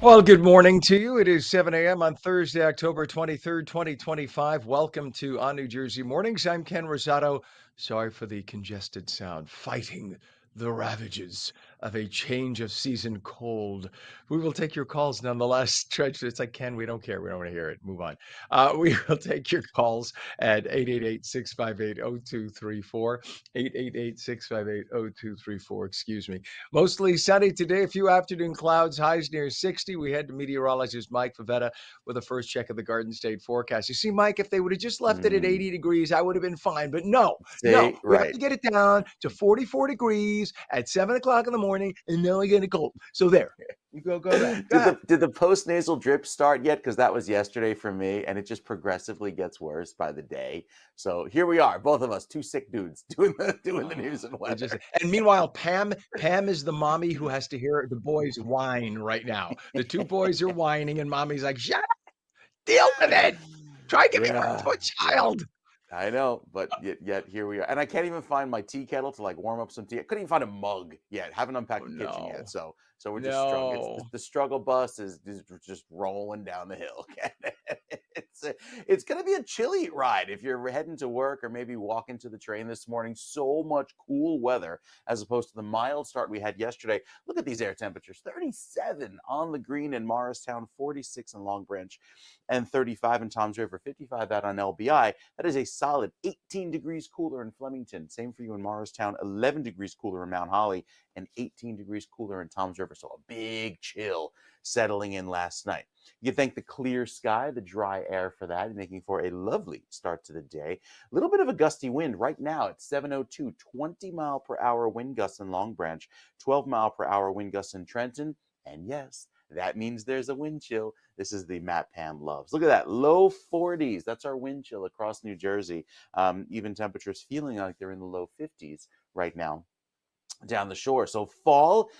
Well, good morning to you. It is 7 a.m. on Thursday, October 23rd, 2025. Welcome to On New Jersey Mornings. I'm Ken Rosato. Sorry for the congested sound. Fighting the ravages of a change of season cold. We will take your calls nonetheless. Trench, it's like, Ken, we don't care. We don't want to hear it. Move on. We will take your calls at 888-658-0234. 888-658-0234. Excuse me. Mostly sunny today, a few afternoon clouds, highs near 60. We head to meteorologist Mike Favetta with a first check of the Garden State forecast. You see, Mike, if they would have just left it at Mm, 80 degrees, I would have been fine. But no, no, see, we have right. to get it down to 44 degrees at 7 o'clock in the morning, and then we get it cold. So there, you go ahead. Go Did ahead. the post nasal drip start yet? Because that was yesterday for me, and it just progressively gets worse by the day. So here we are, both of us, two sick dudes doing the Oh, news and we just weather. and meanwhile, Pam is the mommy who has to hear the boys whine right now. The two boys are whining, and mommy's like, "Shut up, deal with it. Try giving birth Yeah, to a yeah. child." I know, but yet here we are, and I can't even find my tea kettle to like warm up some tea. I couldn't even find a mug yet. Haven't Oh unpacked the kitchen yet, no. so we're just struggling. It's No. the struggle bus is just rolling down the hill. it's it's gonna be a chilly ride if you're heading to work or maybe walking to the train this morning. So much cool weather as opposed to the mild start we had yesterday. Look at these air temperatures: 37 on the Green in Morristown, 46 in Long Branch, and 35 in Tom's River, 55 out on LBI. That is a solid 18 degrees cooler in Flemington. Same for you in Morristown, 11 degrees cooler in Mount Holly, and 18 degrees cooler in Tom's River. So a big chill settling in last night. You thank the clear sky, the dry air for that, making for a lovely start to the day. A little bit of a gusty wind right now at 7:02, 20-mile-per-hour wind gusts in Long Branch, 12-mile-per-hour wind gusts in Trenton, and yes, that means there's a wind chill. This is the map Pam loves. Look at that, low 40s. That's our wind chill across New Jersey. Even temperatures feeling like they're in the low 50s right now down the shore. So fall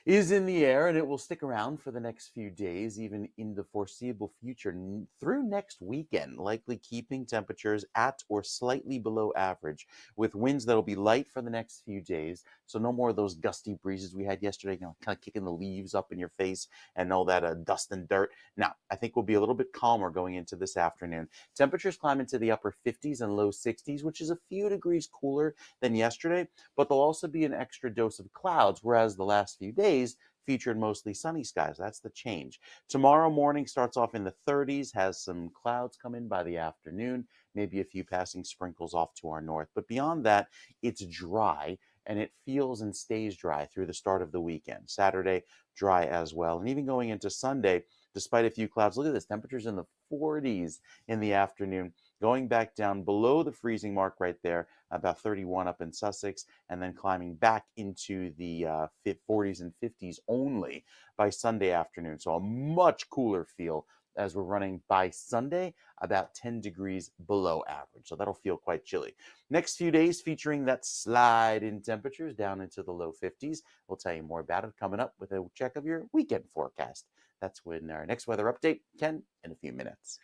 is in the air and it will stick around for the next few days, even in the foreseeable future through next weekend, likely keeping temperatures at or slightly below average with winds that'll be light for the next few days. So no more of those gusty breezes we had yesterday, kind of kicking the leaves up in your face and all that dust and dirt. Now, I think we'll be a little bit calmer going into this afternoon. Temperatures climb into the upper 50s and low 60s, which is a few degrees cooler than yesterday, but there'll also be an extra dose of clouds, whereas the last few days featured mostly sunny skies. That's the change. Tomorrow morning starts off in the 30s, has some clouds come in by the afternoon, maybe a few passing sprinkles off to our north. But beyond that, it's dry and it feels and stays dry through the start of the weekend. Saturday, dry as well. And even going into Sunday, despite a few clouds, look at this, temperatures in the 40s in the afternoon, going back down below the freezing mark right there, about 31 up in Sussex, and then climbing back into the 40s and 50s only by Sunday afternoon. So a much cooler feel as we're running by Sunday, about 10 degrees below average. So that'll feel quite chilly. Next few days featuring that slide in temperatures down into the low 50s. We'll tell you more about it coming up with a check of your weekend forecast. That's when our next weather update, Ken, in a few minutes.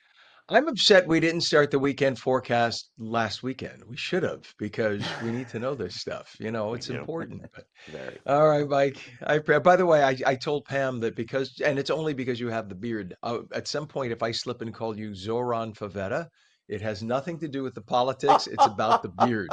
I'm upset we didn't start the weekend forecast last weekend. We should have because we need to know this stuff. We It's do. important. But Very. all right, Mike. By the way, I told Pam that because, and it's only because you have the beard. At some point, if I slip and call you Zoran Favetta, it has nothing to do with the politics. It's about the beard.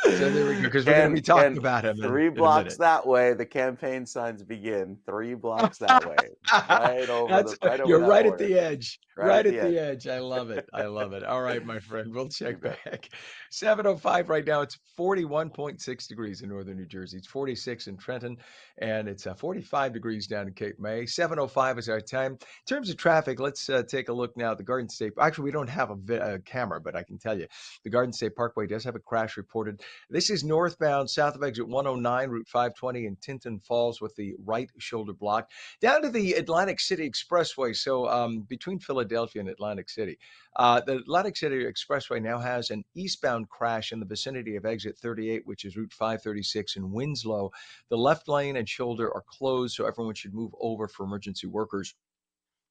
So there we go, because we're going to be talking Ken, about him in, three in a blocks minute. that way, the campaign signs begin. 3 blocks that way. That's Right over you're that right at border. the edge. Right Right at at the the edge. edge. I love it. I love it. All right, my friend. We'll You check bet. back. 7:05 right now. It's 41.6 degrees in northern New Jersey. It's 46 in Trenton, and it's 45 degrees down in Cape May. 7:05 is our time. In terms of traffic, let's take a look now at the Garden State. Actually, we don't have a camera, but I can tell you the Garden State Parkway does have a crash reported. This is northbound south of exit 109, Route 520 in Tinton Falls with the right shoulder blocked down to the Atlantic City Expressway. So between Philadelphia and Atlantic City, the Atlantic City Expressway now has an eastbound crash in the vicinity of exit 38, which is Route 536 in Winslow. The left lane and shoulder are closed, so everyone should move over for emergency workers.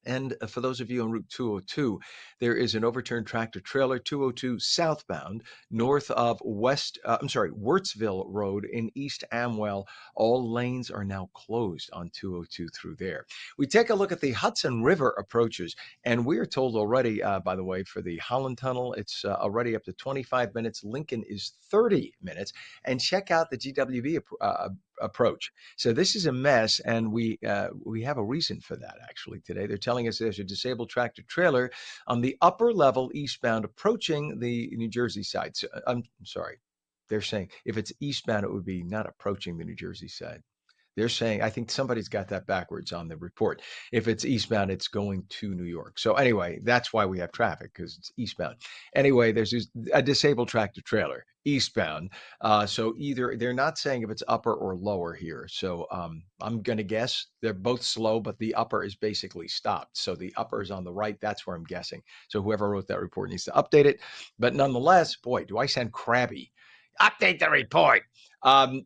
And for those of you on Route 202, there is an overturned tractor trailer 202 southbound north of Wurtsville Road in East Amwell. All lanes are now closed on 202 through there. We take a look at the Hudson River approaches, and we are told already, by the way, for the Holland Tunnel, it's already up to 25 minutes. Lincoln is 30 minutes. And check out the GWB approach. So this is a mess, and we have a reason for that actually today. They're telling us there's a disabled tractor trailer on the upper level eastbound approaching the New Jersey side. So, I'm sorry. They're saying if it's eastbound, it would be not approaching the New Jersey side. They're saying, I think somebody's got that backwards on the report. If it's eastbound, it's going to New York. So anyway, that's why we have traffic, because it's eastbound. Anyway, there's a disabled tractor trailer eastbound. So either they're not saying if it's upper or lower here. So I'm going to guess they're both slow, but the upper is basically stopped. So the upper is on the right. That's where I'm guessing. So whoever wrote that report needs to update it. But nonetheless, boy, do I sound crabby. Update the report.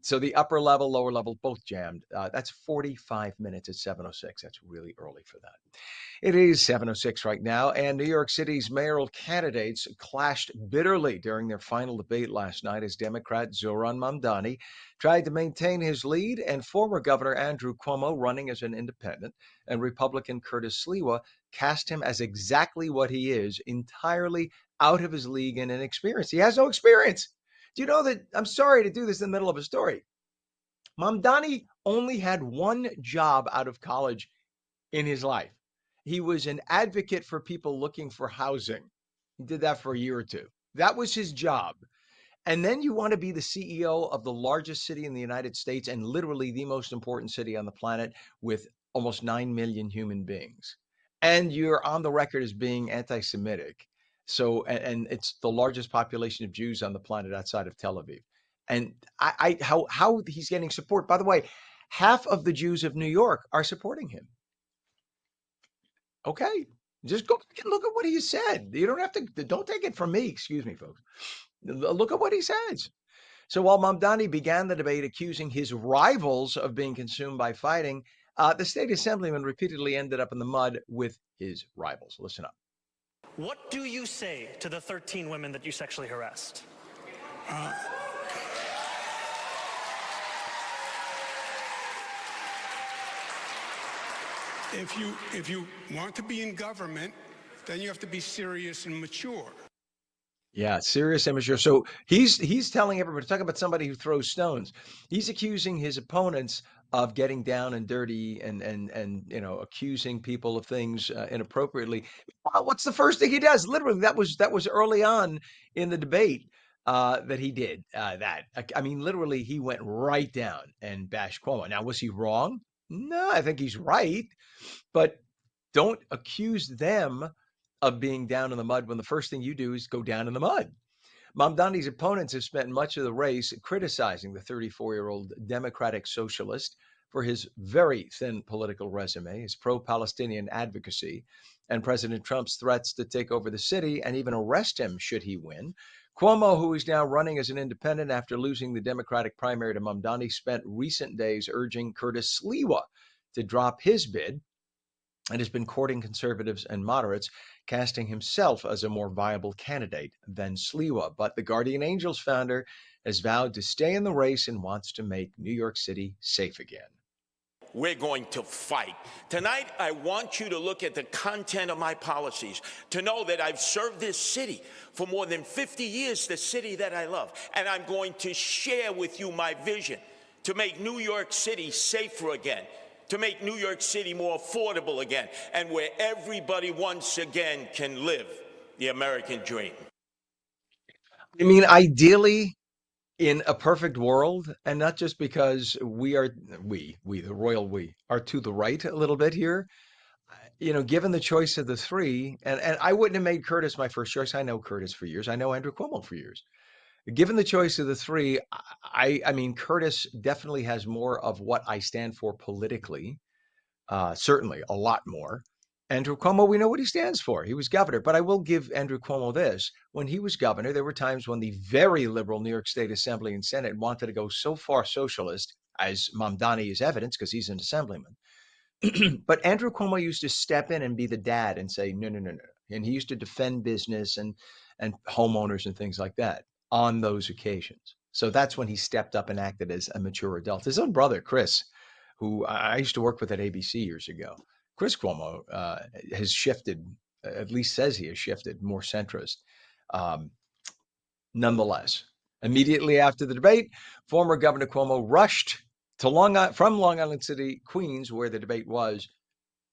So the upper level, lower level, both jammed. That's 45 minutes at 7:06. That's really early for that. It is 7:06 right now, and New York City's mayoral candidates clashed bitterly during their final debate last night as Democrat Zoran Mamdani tried to maintain his lead, and former Governor Andrew Cuomo, running as an independent, and Republican Curtis Sliwa cast him as exactly what he is, entirely out of his league and inexperienced. He has no experience. Do you know that? I'm sorry to do this in the middle of a story. Mamdani only had one job out of college in his life. He was an advocate for people looking for housing. He did that for a year or two. That was his job. And then you want to be the CEO of the largest city in the United States and literally the most important city on the planet with almost 9 million human beings. And you're on the record as being anti Semitic. So, and it's the largest population of Jews on the planet outside of Tel Aviv. And how he's getting support. By the way, half of the Jews of New York are supporting him. Okay. Just go back and look at what he said. You don't have to, don't take it from me. Excuse me, folks. Look at what he says. So while Mamdani began the debate accusing his rivals of being consumed by fighting, the state assemblyman repeatedly ended up in the mud with his rivals. Listen up. What do you say to the 13 women that you sexually harassed? If you want to be in government, then you have to be serious and mature. Yeah, serious and mature. So he's telling everybody, talking about somebody who throws stones. He's accusing his opponents of getting down and dirty and accusing people of things inappropriately. What's the first thing he does? Literally, that was early on in the debate that he did that. I mean, literally, he went right down and bashed Cuomo. Now, was he wrong? No, I think he's right, but don't accuse them of being down in the mud when the first thing you do is go down in the mud. Mamdani's opponents have spent much of the race criticizing the 34-year-old Democratic socialist for his very thin political resume, his pro-Palestinian advocacy, and President Trump's threats to take over the city and even arrest him should he win. Cuomo, who is now running as an independent after losing the Democratic primary to Mamdani, spent recent days urging Curtis Sliwa to drop his bid and has been courting conservatives and moderates, casting himself as a more viable candidate than Sliwa. But the Guardian Angels founder has vowed to stay in the race and wants to make New York City safe again. We're going to fight. Tonight, I want you to look at the content of my policies, to know that I've served this city for more than 50 years, the city that I love. And I'm going to share with you my vision to make New York City safer again, to make New York City more affordable again, and where everybody once again can live the American dream. I mean, ideally, in a perfect world, and not just because the royal we, are to the right a little bit here, given the choice of the three, and I wouldn't have made Curtis my first choice. I know Curtis for years. I know Andrew Cuomo for years. Given the choice of the three, I mean, Curtis definitely has more of what I stand for politically, certainly a lot more. Andrew Cuomo, we know what he stands for. He was governor. But I will give Andrew Cuomo this. When he was governor, there were times when the very liberal New York State Assembly and Senate wanted to go so far socialist, as Mamdani is evidence because he's an assemblyman, But Andrew Cuomo used to step in and be the dad and say, no, no, no, no. And he used to defend business and homeowners and things like that on those occasions. So that's when he stepped up and acted as a mature adult. His own brother, Chris, who I used to work with at ABC years ago, Chris Cuomo has shifted, at least says he has shifted, more centrist. Nonetheless, immediately after the debate, former Governor Cuomo rushed to from Long Island City, Queens, where the debate was,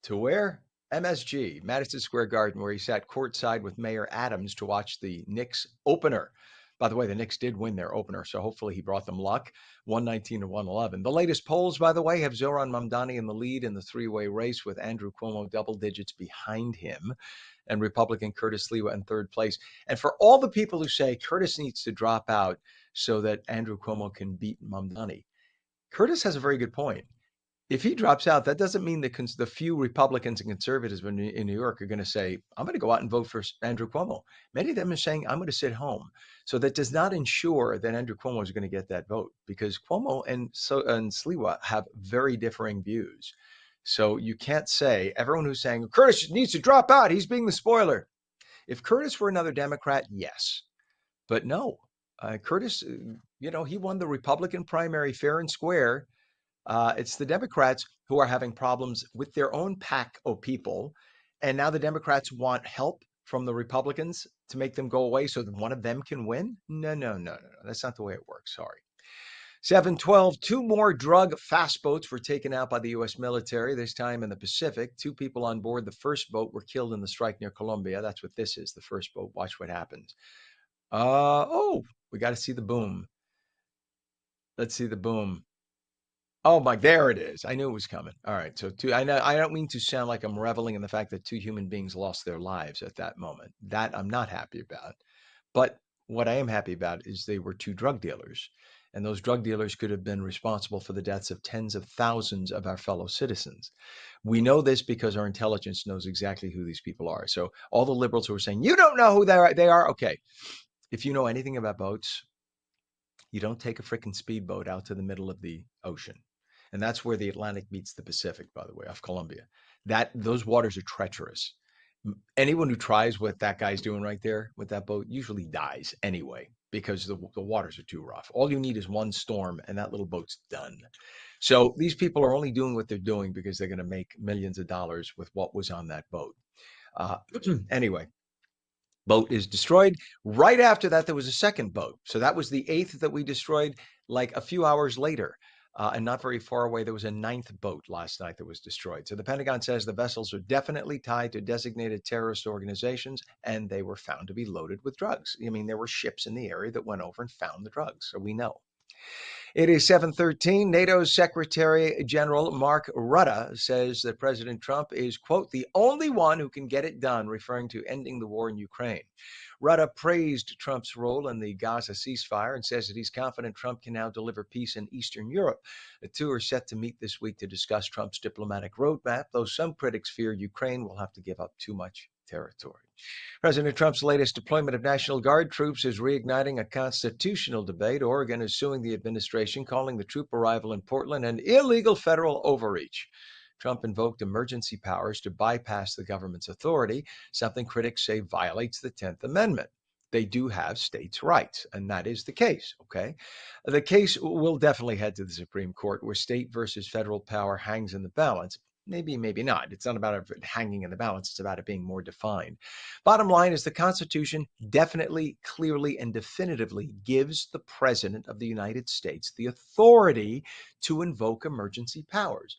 to where? MSG, Madison Square Garden, where he sat courtside with Mayor Adams to watch the Knicks opener. By the way, the Knicks did win their opener, so hopefully he brought them luck. 119 to 111. The latest polls, by the way, have Zohran Mamdani in the lead in the three-way race with Andrew Cuomo double digits behind him and Republican Curtis Sliwa in third place. And for all the people who say Curtis needs to drop out so that Andrew Cuomo can beat Mamdani, Curtis has a very good point. If he drops out, that doesn't mean the few Republicans and conservatives in New York are going to say, I'm going to go out and vote for Andrew Cuomo. Many of them are saying, I'm going to sit home. So that does not ensure that Andrew Cuomo is going to get that vote, because Cuomo and Sliwa have very differing views. So you can't say, everyone who's saying, Curtis needs to drop out, he's being the spoiler. If Curtis were another Democrat, yes. But no, Curtis, he won the Republican primary fair and square. It's the Democrats who are having problems with their own pack of people. And now the Democrats want help from the Republicans to make them go away so that one of them can win? No. That's not the way it works. Sorry. 7:12, two more drug fast boats were taken out by the U.S. military, this time in the Pacific. Two people on board the first boat were killed in the strike near Colombia. That's what this is, the first boat. Watch what happens. We got to see the boom. Let's see the boom. Oh my, there it is. I knew it was coming. All right. So I don't mean to sound like I'm reveling in the fact that two human beings lost their lives at that moment. That I'm not happy about. But what I am happy about is they were two drug dealers. And those drug dealers could have been responsible for the deaths of tens of thousands of our fellow citizens. We know this because our intelligence knows exactly who these people are. So all the liberals who are saying, you don't know who they are. Okay. If you know anything about boats, you don't take a freaking speedboat out to the middle of the ocean. And that's where the Atlantic meets the Pacific, by the way, off Colombia. Those waters are treacherous. Anyone who tries what that guy's doing right there with that boat usually dies anyway, because the waters are too rough. All you need is one storm and that little boat's done. So these people are only doing what they're doing because they're going to make millions of dollars with what was on that boat. Anyway, boat is destroyed. Right after that, there was a second boat. So that was the 8th that we destroyed, like a few hours later. And not very far away, there was a 9th boat last night that was destroyed. So the Pentagon says the vessels are definitely tied to designated terrorist organizations, and they were found to be loaded with drugs. I mean, there were ships in the area that went over and found the drugs, so we know. It is 7:13. NATO's Secretary General Mark Rutte says that President Trump is, quote, the only one who can get it done, referring to ending the war in Ukraine. Rutte praised Trump's role in the Gaza ceasefire and says that he's confident Trump can now deliver peace in Eastern Europe. The two are set to meet this week to discuss Trump's diplomatic roadmap, though some critics fear Ukraine will have to give up too much territory. President Trump's latest deployment of National Guard troops is reigniting a constitutional debate. Oregon is suing the administration, calling the troop arrival in Portland an illegal federal overreach. Trump invoked emergency powers to bypass the government's authority, something critics say violates the 10th Amendment. They do have states' rights, and that is the case, okay? The case will definitely head to the Supreme Court, where state versus federal power hangs in the balance. Maybe, maybe not. It's not about it hanging in the balance. It's about it being more defined. Bottom line is the Constitution definitely, clearly, and definitively gives the President of the United States the authority to invoke emergency powers.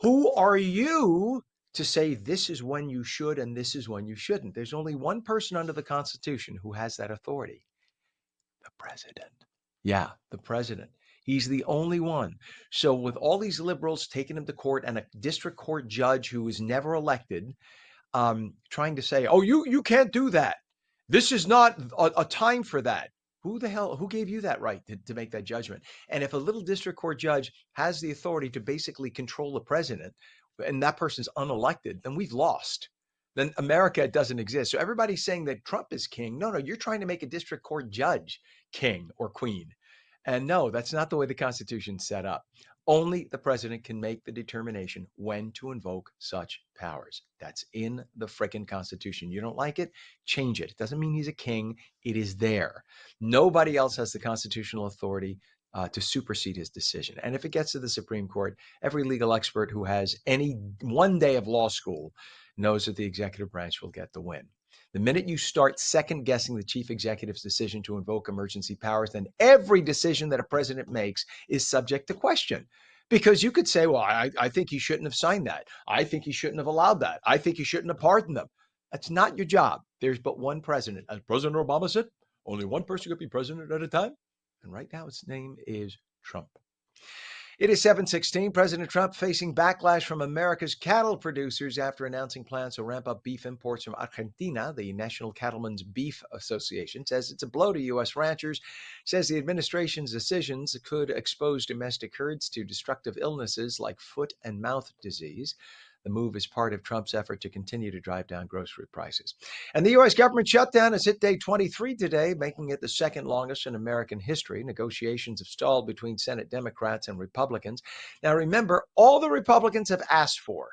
Who are you to say this is when you should and this is when you shouldn't? There's only one person under the Constitution who has that authority. The President. Yeah, the President. He's the only one. So with all these liberals taking him to court and a district court judge who was never elected, trying to say, oh, you can't do that. This is not a time for that. Who gave you that right to make that judgment? And if a little district court judge has the authority to basically control the president and that person's unelected, then we've lost. Then America doesn't exist. So everybody's saying that Trump is king. No, you're trying to make a district court judge king or queen. And no, that's not the way the Constitution's set up. Only the president can make the determination when to invoke such powers. That's in the frickin' Constitution. You don't like it? Change it. It doesn't mean he's a king. It is there. Nobody else has the constitutional authority to supersede his decision. And if it gets to the Supreme Court, every legal expert who has any one day of law school knows that the executive branch will get the win. The minute you start second guessing the chief executive's decision to invoke emergency powers, then every decision that a president makes is subject to question. Because you could say, well, I think he shouldn't have signed that. I think he shouldn't have allowed that. I think he shouldn't have pardoned them. That's not your job. There's but one president. As President Obama said, only one person could be president at a time. And right now, its name is Trump. It is 7:16. President Trump facing backlash from America's cattle producers after announcing plans to ramp up beef imports from Argentina. The National Cattlemen's Beef Association says it's a blow to U.S. ranchers, says the administration's decisions could expose domestic herds to destructive illnesses like foot and mouth disease. The move is part of Trump's effort to continue to drive down grocery prices. And the U.S. government shutdown has hit day 23 today, making it the second longest in American history. Negotiations have stalled between Senate Democrats and Republicans. Now, remember, all the Republicans have asked for.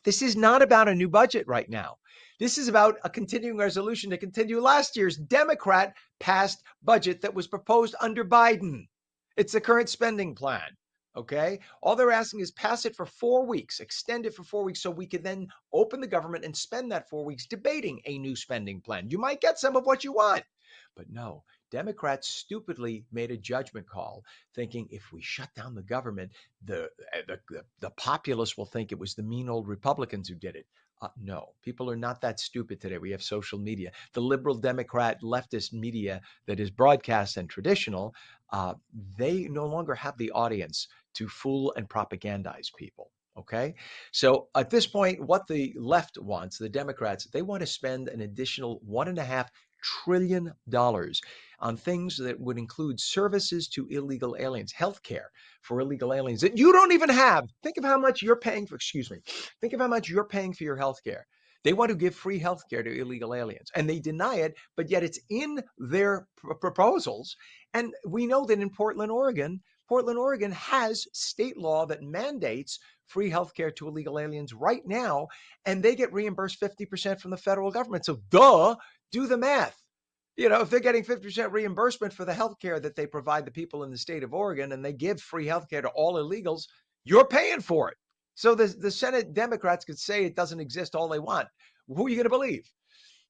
This is not about a new budget right now. This is about a continuing resolution to continue last year's Democrat-passed budget that was proposed under Biden. It's the current spending plan. Okay, all they're asking is pass it for 4 weeks, extend it for 4 weeks so we can then open the government and spend that 4 weeks debating a new spending plan. You might get some of what you want, but no, Democrats stupidly made a judgment call thinking if we shut down the government, the populace will think it was the mean old Republicans who did it. No, people are not that stupid today. We have social media. The liberal Democrat leftist media that is broadcast and traditional, they no longer have the audience to fool and propagandize people. Okay. So at this point, what the left wants, the Democrats, they want to spend an additional $1.5 trillion on things that would include services to illegal aliens, healthcare for illegal aliens that you don't even have. Think of how much you're paying for, think of how much you're paying for your healthcare. They want to give free healthcare to illegal aliens and they deny it, but yet it's in their proposals. And we know that in Portland, Oregon has state law that mandates free healthcare to illegal aliens right now, and they get reimbursed 50% from the federal government. So do the math. You know, if they're getting 50% reimbursement for the healthcare that they provide the people in the state of Oregon and they give free healthcare to all illegals, you're paying for it. So the Senate Democrats could say it doesn't exist all they want. Who are you going to believe?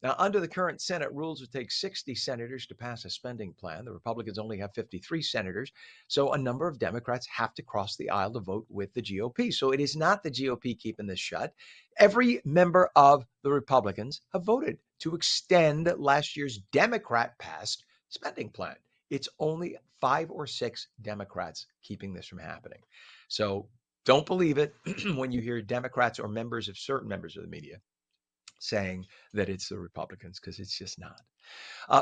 Now, under the current Senate rules, it would take 60 senators to pass a spending plan. The Republicans only have 53 senators. So a number of Democrats have to cross the aisle to vote with the GOP. So it is not the GOP keeping this shut. Every member of the Republicans have voted to extend last year's Democrat-passed spending plan. It's only 5 or 6 Democrats keeping this from happening. So don't believe it when you hear Democrats or certain members of the media saying that it's the Republicans, because it's just not.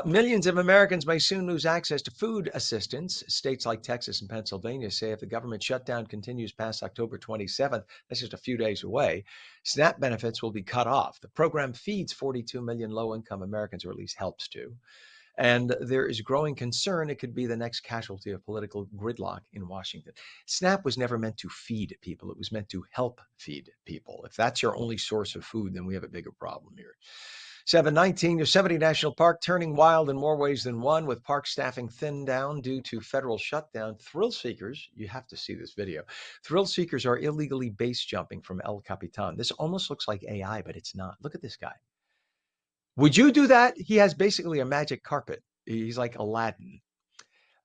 Millions of Americans may soon lose access to food assistance. States like Texas and Pennsylvania say if the government shutdown continues past October 27th, that's just a few days away, SNAP benefits will be cut off. The program feeds 42 million low-income Americans, or at least helps to. And there is growing concern it could be the next casualty of political gridlock in Washington. SNAP was never meant to feed people. It was meant to help feed people. If that's your only source of food, then we have a bigger problem here. 719, Yosemite National Park turning wild in more ways than one, with park staffing thinned down due to federal shutdown. Thrill seekers, you have to see this video. Thrill seekers are illegally base jumping from El Capitan. This almost looks like AI, but it's not. Look at this guy. Would you do that? He has basically a magic carpet. He's like Aladdin.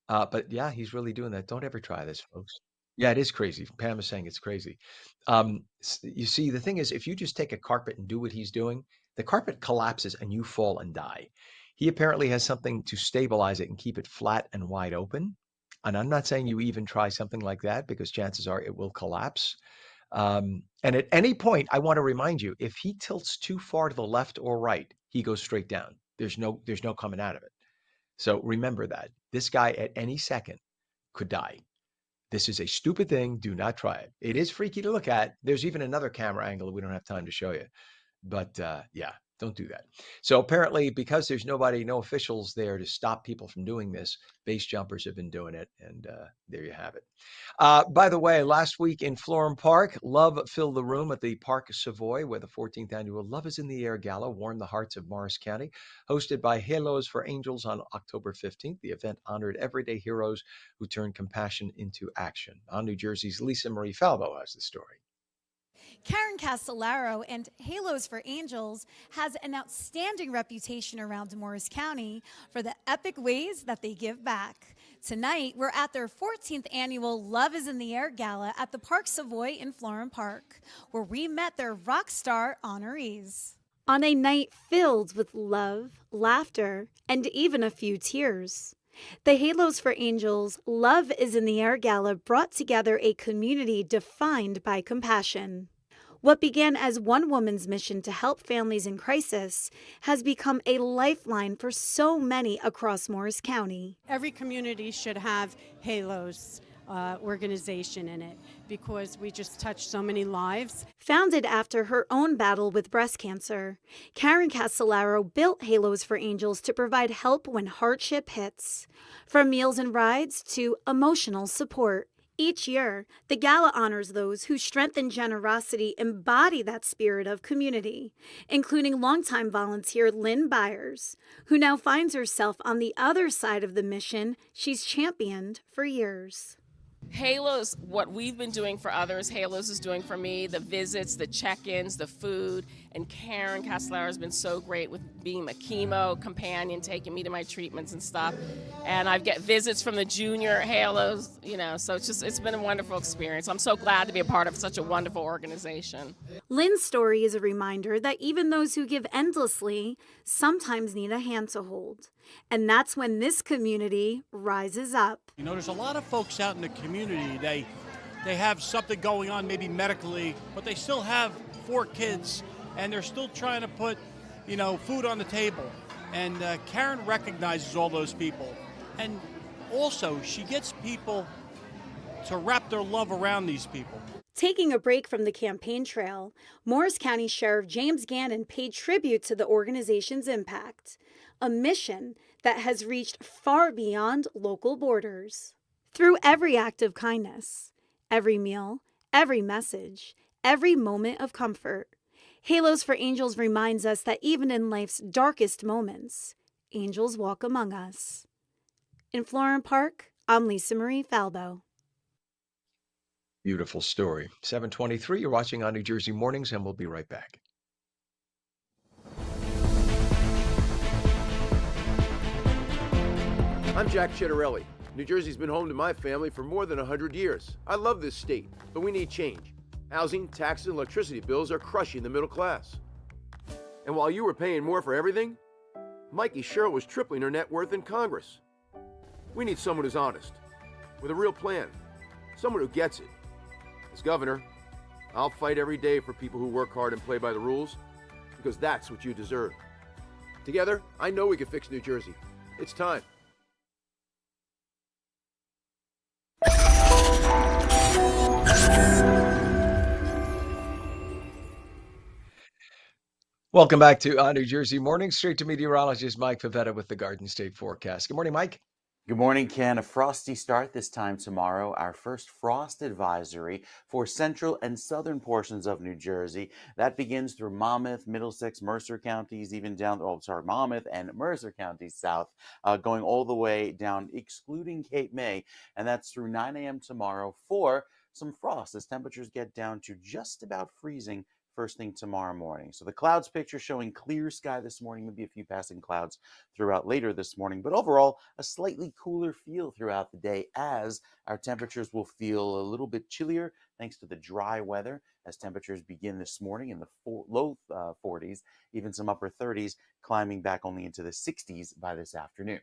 But yeah, he's really doing that. Don't ever try this, folks. Yeah, it is crazy. Pam is saying it's crazy. You see, the thing is, if you just take a carpet and do what he's doing, the carpet collapses and you fall and die. He apparently has something to stabilize it and keep it flat and wide open. And I'm not saying you even try something like that, because chances are it will collapse. And at any point, I want to remind you, if he tilts too far to the left or right, he goes straight down. There's no coming out of it. So remember that. This guy at any second could die. This is a stupid thing. Do not try it. It is freaky to look at. There's even another camera angle that we don't have time to show you. But yeah, Don't do that. So apparently, because there's no officials there to stop people from doing this, base jumpers have been doing it, and there you have it. By the way, last week in Florham Park, love filled the room at the Parc Savoy, where the 14th annual Love is in the Air Gala warmed the hearts of Morris County. Hosted by Halos for Angels on October 15th, the event honored everyday heroes who turned compassion into action. On New Jersey's Lisa Marie Falvo has the story. Karen Castellaro and Halos for Angels has an outstanding reputation around Morris County for the epic ways that they give back. Tonight, we're at their 14th annual Love is in the Air Gala at the Parc Savoy in Florham Park, where we met their rock star honorees. On a night filled with love, laughter, and even a few tears, the Halos for Angels Love is in the Air Gala brought together a community defined by compassion. What began as one woman's mission to help families in crisis has become a lifeline for so many across Morris County. Every community should have Halos organization in it because we just touch so many lives. Founded after her own battle with breast cancer, Karen Castellaro built Halos for Angels to provide help when hardship hits, from meals and rides to emotional support. Each year, the gala honors those whose strength and generosity embody that spirit of community, including longtime volunteer Lynn Byers, who now finds herself on the other side of the mission she's championed for years. Halos, what we've been doing for others, Halos is doing for me, the visits, the check-ins, the food, and Karen Castellaro has been so great with being the chemo companion, taking me to my treatments and stuff. And I get visits from the junior Halos, so it's been a wonderful experience. I'm so glad to be a part of such a wonderful organization. Lynn's story is a reminder that even those who give endlessly sometimes need a hand to hold. And that's when this community rises up. There's a lot of folks out in the community, they have something going on maybe medically, but they still have 4 kids and they're still trying to put, food on the table. And Karen recognizes all those people. And also she gets people to wrap their love around these people. Taking a break from the campaign trail, Morris County Sheriff James Gannon paid tribute to the organization's impact, a mission that has reached far beyond local borders. Through every act of kindness, every meal, every message, every moment of comfort, Halos for Angels reminds us that even in life's darkest moments, angels walk among us. In Florham Park, I'm Lisa Marie Falbo. Beautiful story. 7:23, you're watching On New Jersey Mornings, and we'll be right back. I'm Jack Chitterelli. New Jersey's been home to my family for more than 100 years. I love this state, but we need change. Housing, taxes, and electricity bills are crushing the middle class. And while you were paying more for everything, Mikey Sherrill was tripling her net worth in Congress. We need someone who's honest, with a real plan, someone who gets it. As governor, I'll fight every day for people who work hard and play by the rules, because that's what you deserve. Together, I know we can fix New Jersey. It's time. Welcome back to On New Jersey Morning. Straight to meteorologist Mike Favetta with the Garden State Forecast. Good morning, Mike. Good morning, Ken. A frosty start this time tomorrow. Our first frost advisory for central and southern portions of New Jersey. That begins through Monmouth, Middlesex, Mercer counties, even down, Monmouth and Mercer counties south, going all the way down, excluding Cape May. And that's through 9 a.m. tomorrow for some frost as temperatures get down to just about freezing first thing tomorrow morning. So the clouds picture showing clear sky this morning, maybe a few passing clouds throughout later this morning, but overall a slightly cooler feel throughout the day as our temperatures will feel a little bit chillier thanks to the dry weather as temperatures begin this morning in the low 40s, even some upper 30s, climbing back only into the 60s by this afternoon.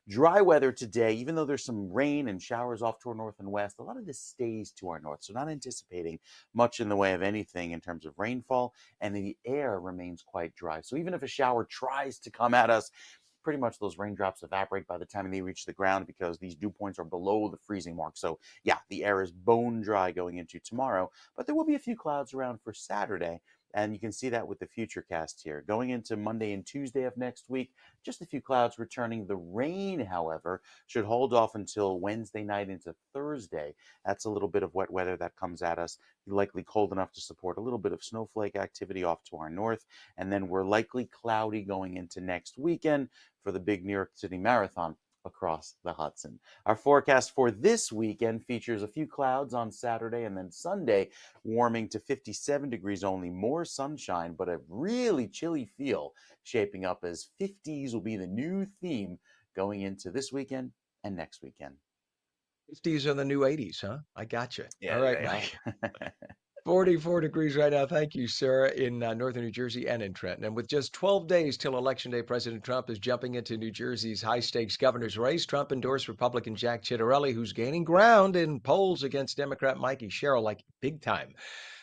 Dry weather today, even though there's some rain and showers off to our north and west, a lot of this stays to our north. So not anticipating much in the way of anything in terms of rainfall, and the air remains quite dry. So even if a shower tries to come at us, pretty much those raindrops evaporate by the time they reach the ground because these dew points are below the freezing mark. So yeah, the air is bone dry going into tomorrow, but there will be a few clouds around for Saturday. And you can see that with the future cast here. Going into Monday and Tuesday of next week, just a few clouds returning. The rain, however, should hold off until Wednesday night into Thursday. That's a little bit of wet weather that comes at us, likely cold enough to support a little bit of snowflake activity off to our north. And then we're likely cloudy going into next weekend for the big New York City Marathon across the Hudson. Our forecast for this weekend features a few clouds on Saturday, and then Sunday warming to 57 degrees only, more sunshine, but a really chilly feel shaping up, as 50s will be the new theme going into this weekend and next weekend. 50s are the new 80s, huh? I got you. Yeah, All right, they Mike. are. 44 degrees right now. Thank you, Sarah, in northern New Jersey and in Trenton. And with just 12 days till Election Day, President Trump is jumping into New Jersey's high-stakes governor's race. Trump endorsed Republican Jack Ciattarelli, who's gaining ground in polls against Democrat Mikey Sherrill, like big time.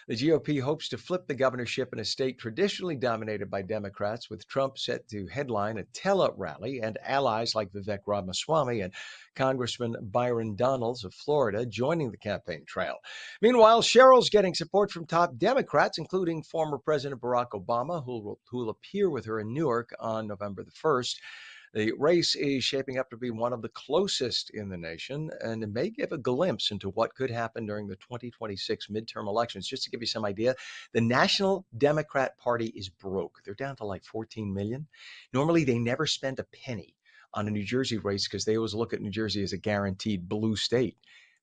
The GOP hopes to flip the governorship in a state traditionally dominated by Democrats, with Trump set to headline a tell-up rally and allies like Vivek Ramaswamy and Congressman Byron Donalds of Florida joining the campaign trail. Meanwhile, Sherrill's getting support from top Democrats, including former President Barack Obama, who will appear with her in Newark on November the 1st. The race is shaping up to be one of the closest in the nation, and it may give a glimpse into what could happen during the 2026 midterm elections. Just to give you some idea, the National Democrat Party is broke. They're down to like 14 million. Normally, they never spend a penny on a New Jersey race because they always look at New Jersey as a guaranteed blue state.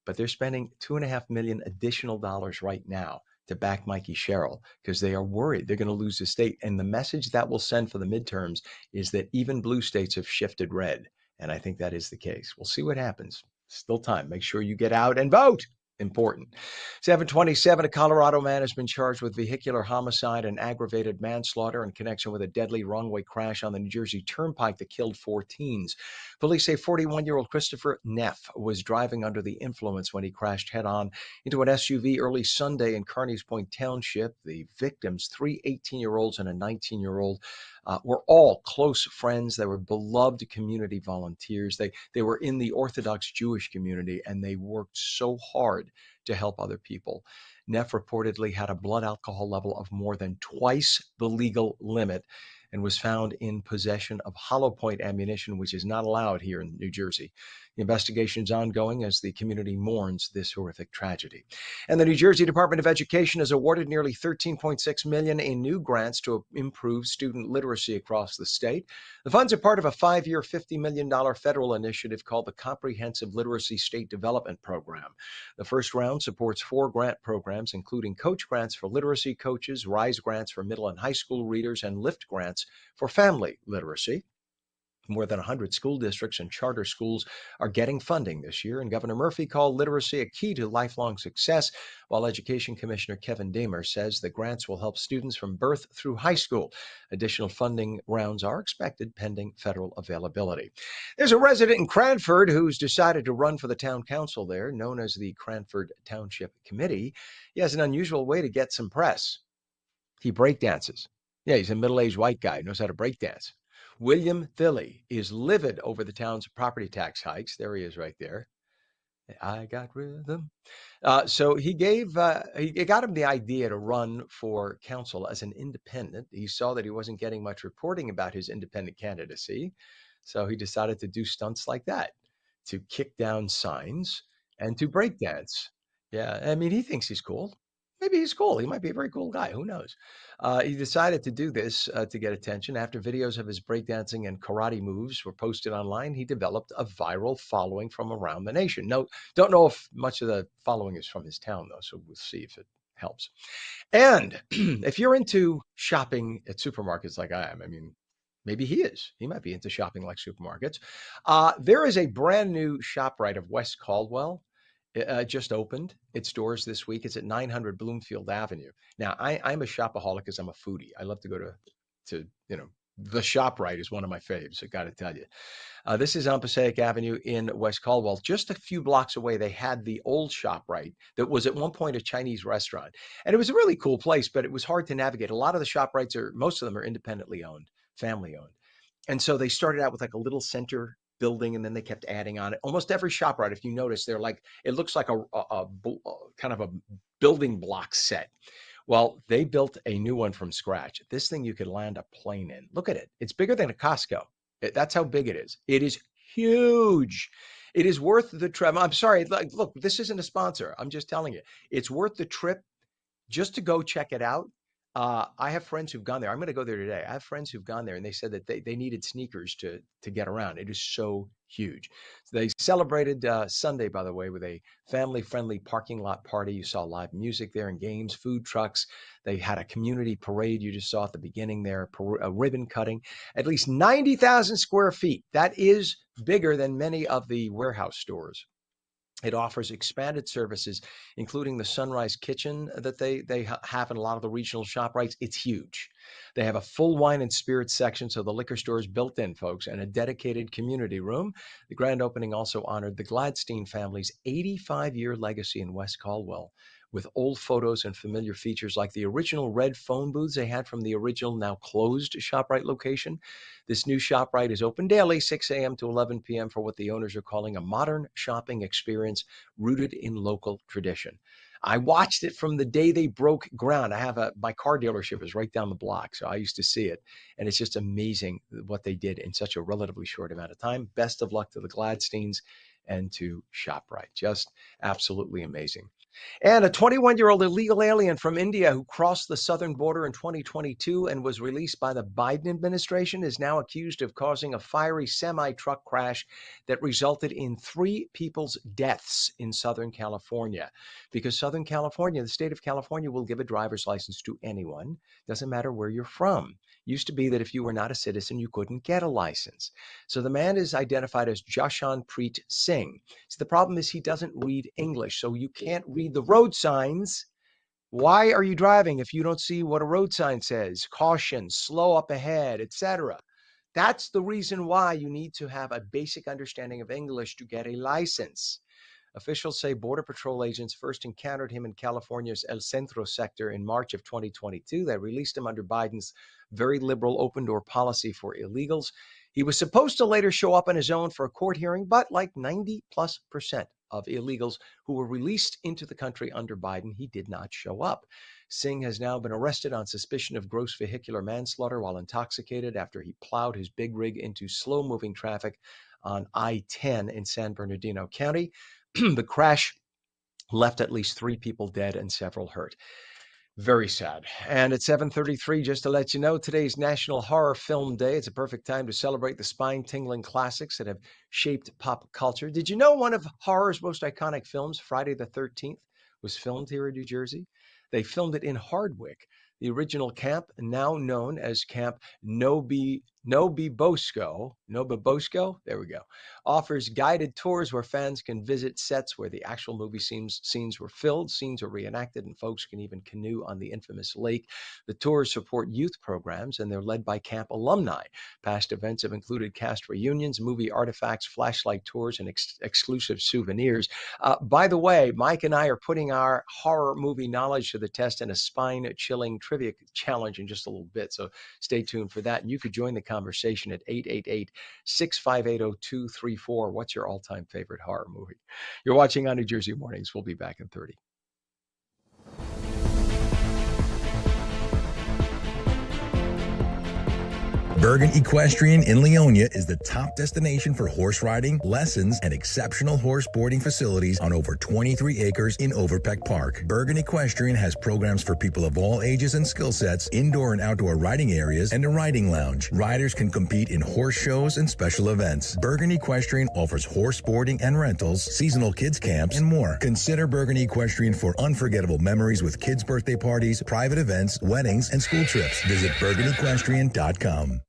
But they're spending $2.5 million additional dollars right now to back Mikey Sherrill because they are worried they're going to lose the state. And the message that will send for the midterms is that even blue states have shifted red. And I think that is the case. We'll see what happens. Still time. Make sure you get out and vote. Important. 727, a Colorado man has been charged with vehicular homicide and aggravated manslaughter in connection with a deadly wrong-way crash on the New Jersey Turnpike that killed 4 teens. Police say 41-year-old Christopher Neff was driving under the influence when he crashed head-on into an SUV early Sunday in Kearney's Point Township. The victims, 3 18-year-olds and a 19-year-old, were all close friends. They were beloved community volunteers. They were in the Orthodox Jewish community, and they worked so hard to help other people. Neff reportedly had a blood alcohol level of more than twice the legal limit and was found in possession of hollow point ammunition, which is not allowed here in New Jersey. The investigation is ongoing as the community mourns this horrific tragedy. And the New Jersey Department of Education has awarded nearly $13.6 million in new grants to improve student literacy across the state. The funds are part of a 5-year, $50 million federal initiative called the Comprehensive Literacy State Development Program. The first round supports 4 grant programs, including Coach grants for literacy coaches, RISE grants for middle and high school readers, and LIFT grants for family literacy. More than 100 school districts and charter schools are getting funding this year, and Governor Murphy called literacy a key to lifelong success, while Education Commissioner Kevin Damer says the grants will help students from birth through high school. Additional funding rounds are expected pending federal availability. There's a resident in Cranford who's decided to run for the town council there, known as the Cranford Township Committee. He has an unusual way to get some press. He breakdances. Yeah, he's a middle-aged white guy, knows how to breakdance. William Thilley is livid over the town's property tax hikes. There he is right there. I got rhythm. So he got him the idea to run for council as an independent. He saw that he wasn't getting much reporting about his independent candidacy. So he decided to do stunts like that, to kick down signs and to breakdance. Yeah, I mean, he thinks he's cool. Maybe he's cool. He might be a very cool guy. Who knows? He decided to do this to get attention. After videos of his breakdancing and karate moves were posted online, he developed a viral following from around the nation. No, don't know if much of the following is from his town, though, so we'll see if it helps. And if you're into shopping at supermarkets like I am, I mean, maybe he is. He might be into shopping like supermarkets. There is a brand new ShopRite of West Caldwell. It just opened its doors this week. It's at 900 Bloomfield Avenue. Now, I'm a shopaholic because I'm a foodie. I love to go to the ShopRite is one of my faves. I got to tell you. This is on Passaic Avenue in West Caldwell. Just a few blocks away, they had the old ShopRite that was at one point a Chinese restaurant. And it was a really cool place, but it was hard to navigate. A lot of the ShopRites most of them are independently owned, family owned. And so they started out with like a little center building, and then they kept adding on it. Almost every ShopRite, if you notice, they're like, it looks like a kind of a building block set Well, they built a new one from scratch. This thing you could land a plane in. Look at it. It's bigger than a Costco. That's how big it is. It is huge. It is worth the trip. I'm sorry. Look, this isn't a sponsor. I'm just telling you. It's worth the trip just to go check it out. I have friends who've gone there. I'm going to go there today. I have friends who've gone there, and they said that they needed sneakers to get around. It is so huge. So they celebrated Sunday, by the way, with a family-friendly parking lot party. You saw live music there and games, food trucks. They had a community parade you just saw at the beginning there, a ribbon cutting. At least 90,000 square feet. That is bigger than many of the warehouse stores. It offers expanded services, including the Sunrise Kitchen that they have in a lot of the regional ShopRites. It's huge. They have a full wine and spirits section, so the liquor store is built in, folks, and a dedicated community room. The grand opening also honored the Gladstein family's 85-year legacy in West Caldwell, with old photos and familiar features like the original red phone booths they had from the original, now closed ShopRite location. This new ShopRite is open daily, 6 a.m. to 11 p.m. for what the owners are calling a modern shopping experience rooted in local tradition. I watched it from the day they broke ground. My car dealership is right down the block, so I used to see it. And it's just amazing what they did in such a relatively short amount of time. Best of luck to the Gladsteins and to ShopRite. Just absolutely amazing. And a 21-year-old illegal alien from India who crossed the southern border in 2022 and was released by the Biden administration is now accused of causing a fiery semi-truck crash that resulted in 3 people's deaths in Southern California. Because Southern California, the state of California, will give a driver's license to anyone. Doesn't matter where you're from. Used to be that if you were not a citizen, you couldn't get a license. So the man is identified as Jashanpreet Singh. So the problem is he doesn't read English, so you can't read the road signs. Why are you driving if you don't see what a road sign says? Caution, slow up ahead, etc. That's the reason why you need to have a basic understanding of English to get a license. Officials say Border Patrol agents first encountered him in California's El Centro sector in March of 2022. They released him under Biden's very liberal open-door policy for illegals. He was supposed to later show up on his own for a court hearing, but like 90+% of illegals who were released into the country under Biden, he did not show up. Singh has now been arrested on suspicion of gross vehicular manslaughter while intoxicated after he plowed his big rig into slow-moving traffic on I-10 in San Bernardino County. The crash left at least 3 people dead and several hurt. Very sad. And at 7:33, just to let you know, today's National Horror Film Day. It's a perfect time to celebrate the spine-tingling classics that have shaped pop culture. Did you know one of horror's most iconic films, Friday the 13th, was filmed here in New Jersey? They filmed it in Hardwick. The original camp, now known as Camp Nobibosco, there we go, offers guided tours where fans can visit sets where the actual movie scenes were filmed, scenes are reenacted, and folks can even canoe on the infamous lake. The tours support youth programs, and they're led by camp alumni. Past events have included cast reunions, movie artifacts, flashlight tours, and exclusive souvenirs. By the way, Mike and I are putting our horror movie knowledge to the test in a spine-chilling trivia challenge in just a little bit, so stay tuned for that. And you could join the conversation at 888-658-0234. What's your all-time favorite horror movie? You're watching on New Jersey Mornings. We'll be back in 30. Bergen Equestrian in Leonia is the top destination for horse riding, lessons, and exceptional horse boarding facilities on over 23 acres in Overpeck Park. Bergen Equestrian has programs for people of all ages and skill sets, indoor and outdoor riding areas, and a riding lounge. Riders can compete in horse shows and special events. Bergen Equestrian offers horse boarding and rentals, seasonal kids camps, and more. Consider Bergen Equestrian for unforgettable memories with kids' birthday parties, private events, weddings, and school trips. Visit BergenEquestrian.com.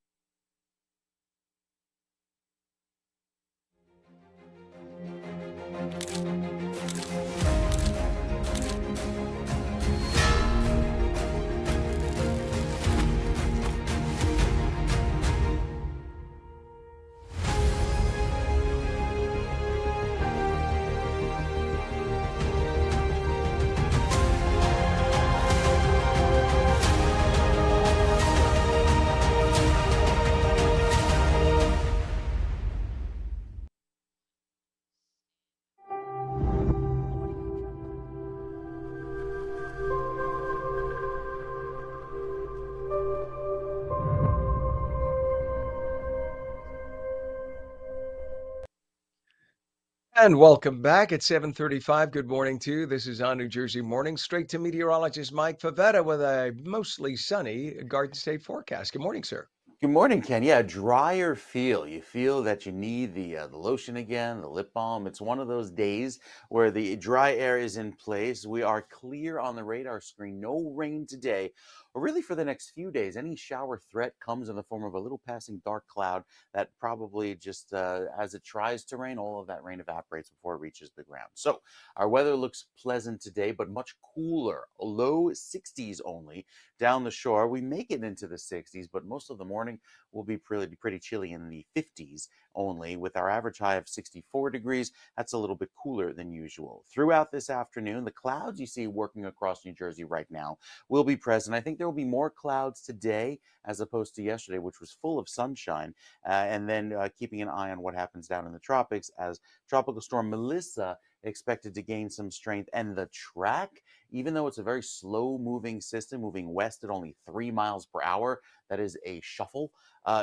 And welcome back at 7:35. Good morning to you. This is on New Jersey Morning. Straight to meteorologist Mike Favetta with a mostly sunny Garden State forecast. Good morning, sir. Good morning, Ken. Yeah, drier feel. You feel that you need the lotion again, the lip balm. It's one of those days where the dry air is in place. We are clear on the radar screen. No rain today, or really for the next few days. Any shower threat comes in the form of a little passing dark cloud that probably just, as it tries to rain, all of that rain evaporates before it reaches the ground. So our weather looks pleasant today, but much cooler. Low 60s only down the shore. We make it into the 60s, but most of the morning will be pretty chilly in the 50s only, with our average high of 64 degrees. That's a little bit cooler than usual. Throughout this afternoon, the clouds you see working across New Jersey right now will be present. I think there will be more clouds today as opposed to yesterday, which was full of sunshine. And then keeping an eye on what happens down in the tropics as Tropical Storm Melissa expected to gain some strength. And the track, even though it's a very slow moving system, moving west at only 3 miles per hour, that is a shuffle.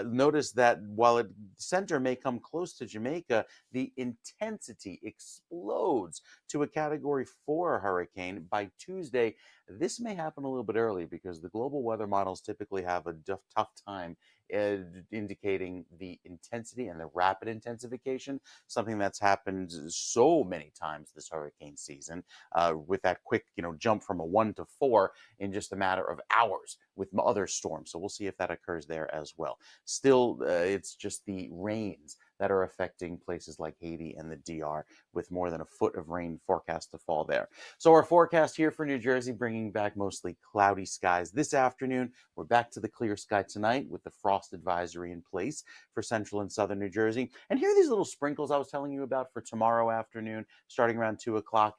Notice that while its center may come close to Jamaica, the intensity explodes to a Category 4 hurricane by Tuesday. This may happen a little bit early because the global weather models typically have a tough time indicating the intensity and the rapid intensification, something that's happened so many times this hurricane season, with that quick, jump from a 1 to 4 in just a matter of hours with other storms. So we'll see if that occurs there as well. Still, it's just the rains that are affecting places like Haiti and the DR, with more than a foot of rain forecast to fall there. So our forecast here for New Jersey, bringing back mostly cloudy skies this afternoon. We're back to the clear sky tonight with the frost advisory in place for central and southern New Jersey. And here are these little sprinkles I was telling you about for tomorrow afternoon, starting around 2 o'clock.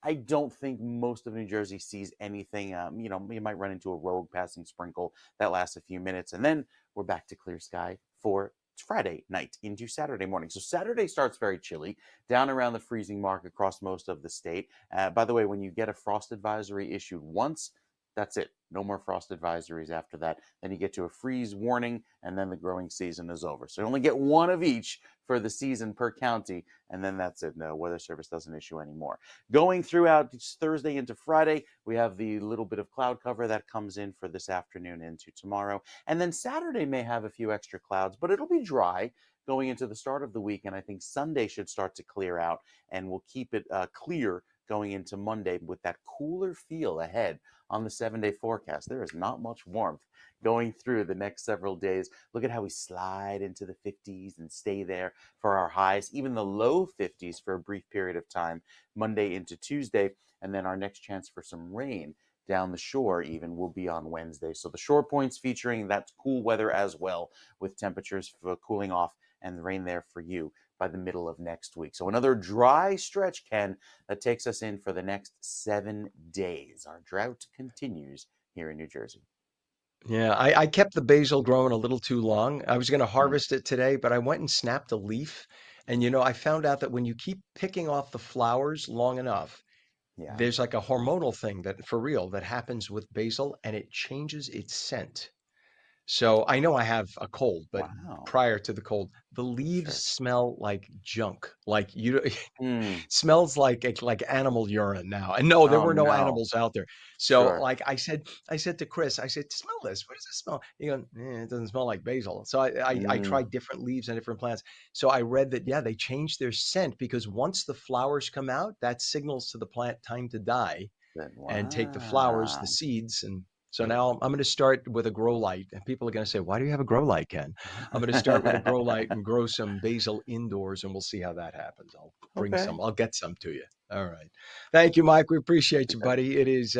I don't think most of New Jersey sees anything. You might run into a rogue passing sprinkle that lasts a few minutes, and then we're back to clear sky for Friday night into Saturday morning. So Saturday starts very chilly, down around the freezing mark across most of the state. By the way, when you get a frost advisory issued once, that's it. No more frost advisories after that. Then you get to a freeze warning, and then the growing season is over. So you only get one of each for the season per county, and then that's it. No, Weather Service doesn't issue anymore. Going throughout Thursday into Friday, we have the little bit of cloud cover that comes in for this afternoon into tomorrow. And then Saturday may have a few extra clouds, but it'll be dry going into the start of the week. And I think Sunday should start to clear out, and we'll keep it clear going into Monday with that cooler feel ahead on the 7-day forecast. There is not much warmth going through the next several days. Look at how we slide into the 50s and stay there for our highs, even the low 50s for a brief period of time, Monday into Tuesday. And then our next chance for some rain down the shore even will be on Wednesday. So the shore points featuring that cool weather as well, with temperatures cooling off and the rain there for you by the middle of next week. So another dry stretch, Ken, that takes us in for the next 7 days. Our drought continues here in New Jersey. Yeah, I kept the basil growing a little too long. I was going to harvest it today, but I went and snapped a leaf. And, I found out that when you keep picking off the flowers long enough, Yeah. there's like a hormonal thing that for real that happens with basil, and it changes its scent. So I know I have a cold, but Wow. prior to the cold, the leaves Sure. smell like junk. Like Mm. smells like animal urine now. And no, there Oh, were no no. animals out there. So Sure. like I said to Chris, I said, smell this. What does it smell? He goes, it doesn't smell like basil. So I Mm. tried different leaves and different plants. So I read that, yeah, they change their scent because once the flowers come out, that signals to the plant time to die and take the flowers, the Wow. seeds. And so now I'm going to start with a grow light. And people are going to say, why do you have a grow light, Ken? I'm going to start with a grow light and grow some basil indoors, and we'll see how that happens. Okay. I'll get some to you. All right. Thank you, Mike. We appreciate you, Sure. buddy. It is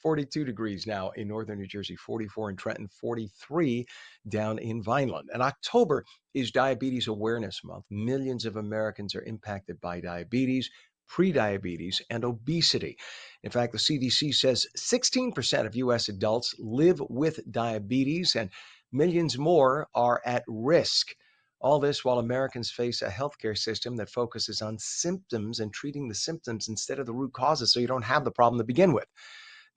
42 degrees now in northern New Jersey, 44 in Trenton, 43 down in Vineland. And October is Diabetes Awareness Month. Millions of Americans are impacted by diabetes, prediabetes, and obesity. In fact, the CDC says 16% of U.S. adults live with diabetes, and millions more are at risk. All this while Americans face a healthcare system that focuses on symptoms and treating the symptoms instead of the root causes, so you don't have the problem to begin with.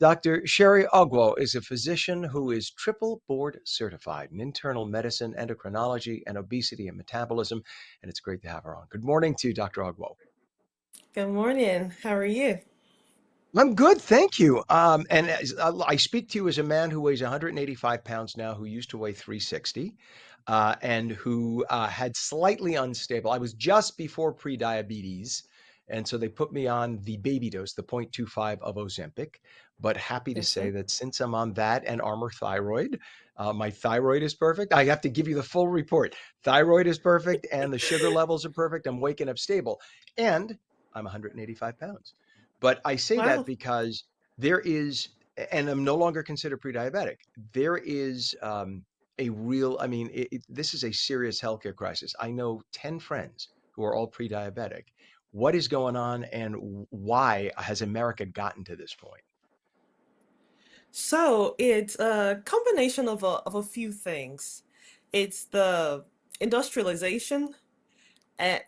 Dr. Sherry Ogwo is a physician who is triple board certified in internal medicine, endocrinology, and obesity and metabolism. And it's great to have her on. Good morning to you, Dr. Ogwo. Good morning. How are you? I'm good, thank you. I speak to you as a man who weighs 185 pounds now, who used to weigh 360, and who had slightly unstable. I was just before pre-diabetes, and so they put me on the baby dose, the 0.25 of Ozempic. But happy to Yes, say sir. that since I'm on that and Armour Thyroid, my thyroid is perfect. I have to give you the full report. Thyroid is perfect, and the sugar levels are perfect. I'm waking up stable, and I'm 185 pounds. But I say that Wow. because there is, and I'm no longer considered pre-diabetic. There is a real, I mean, this is a serious healthcare crisis. I know 10 friends who are all pre-diabetic. What is going on, and why has America gotten to this point? So it's a combination of a few things. It's the industrialization, and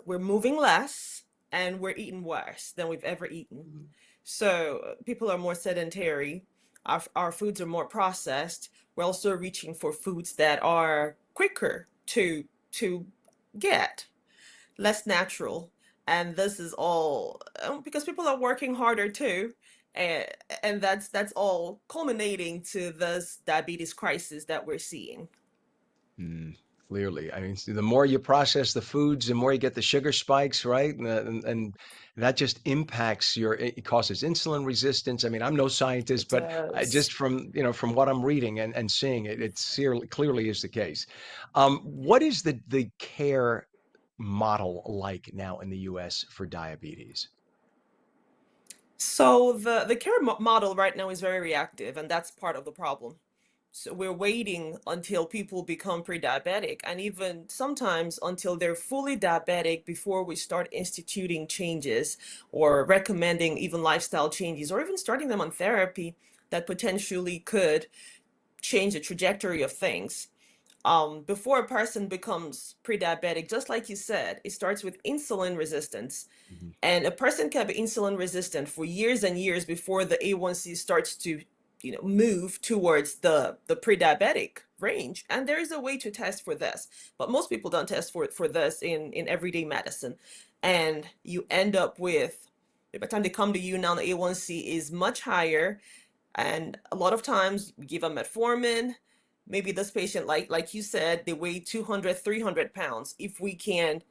we're moving less and we're eating worse than we've ever eaten. So people are more sedentary. Our foods are more processed. We're also reaching for foods that are quicker to get, less natural. And this is all because people are working harder too. And, and that's all culminating to this diabetes crisis that we're seeing. Mm, clearly. I mean, the more you process the foods, the more you get the sugar spikes, right? And that just impacts it causes insulin resistance. I mean, I'm no scientist, It but does. just from what I'm reading and seeing, it clearly is the case. What is the care model like now in the US for diabetes? So the care model right now is very reactive, and that's part of the problem. So we're waiting until people become pre-diabetic, and even sometimes until they're fully diabetic before we start instituting changes or recommending even lifestyle changes or even starting them on therapy that potentially could change the trajectory of things. Before a person becomes pre-diabetic, just like you said, it starts with insulin resistance. Mhm. And a person can be insulin resistant for years and years before the A1C starts to, move towards the pre-diabetic range. And there is a way to test for this, but most people don't test for this in everyday medicine. And you end up with, by the time they come to you now, the A1C is much higher. And a lot of times we give them metformin. Maybe this patient, like you said, they weigh 200, 300 pounds. If we can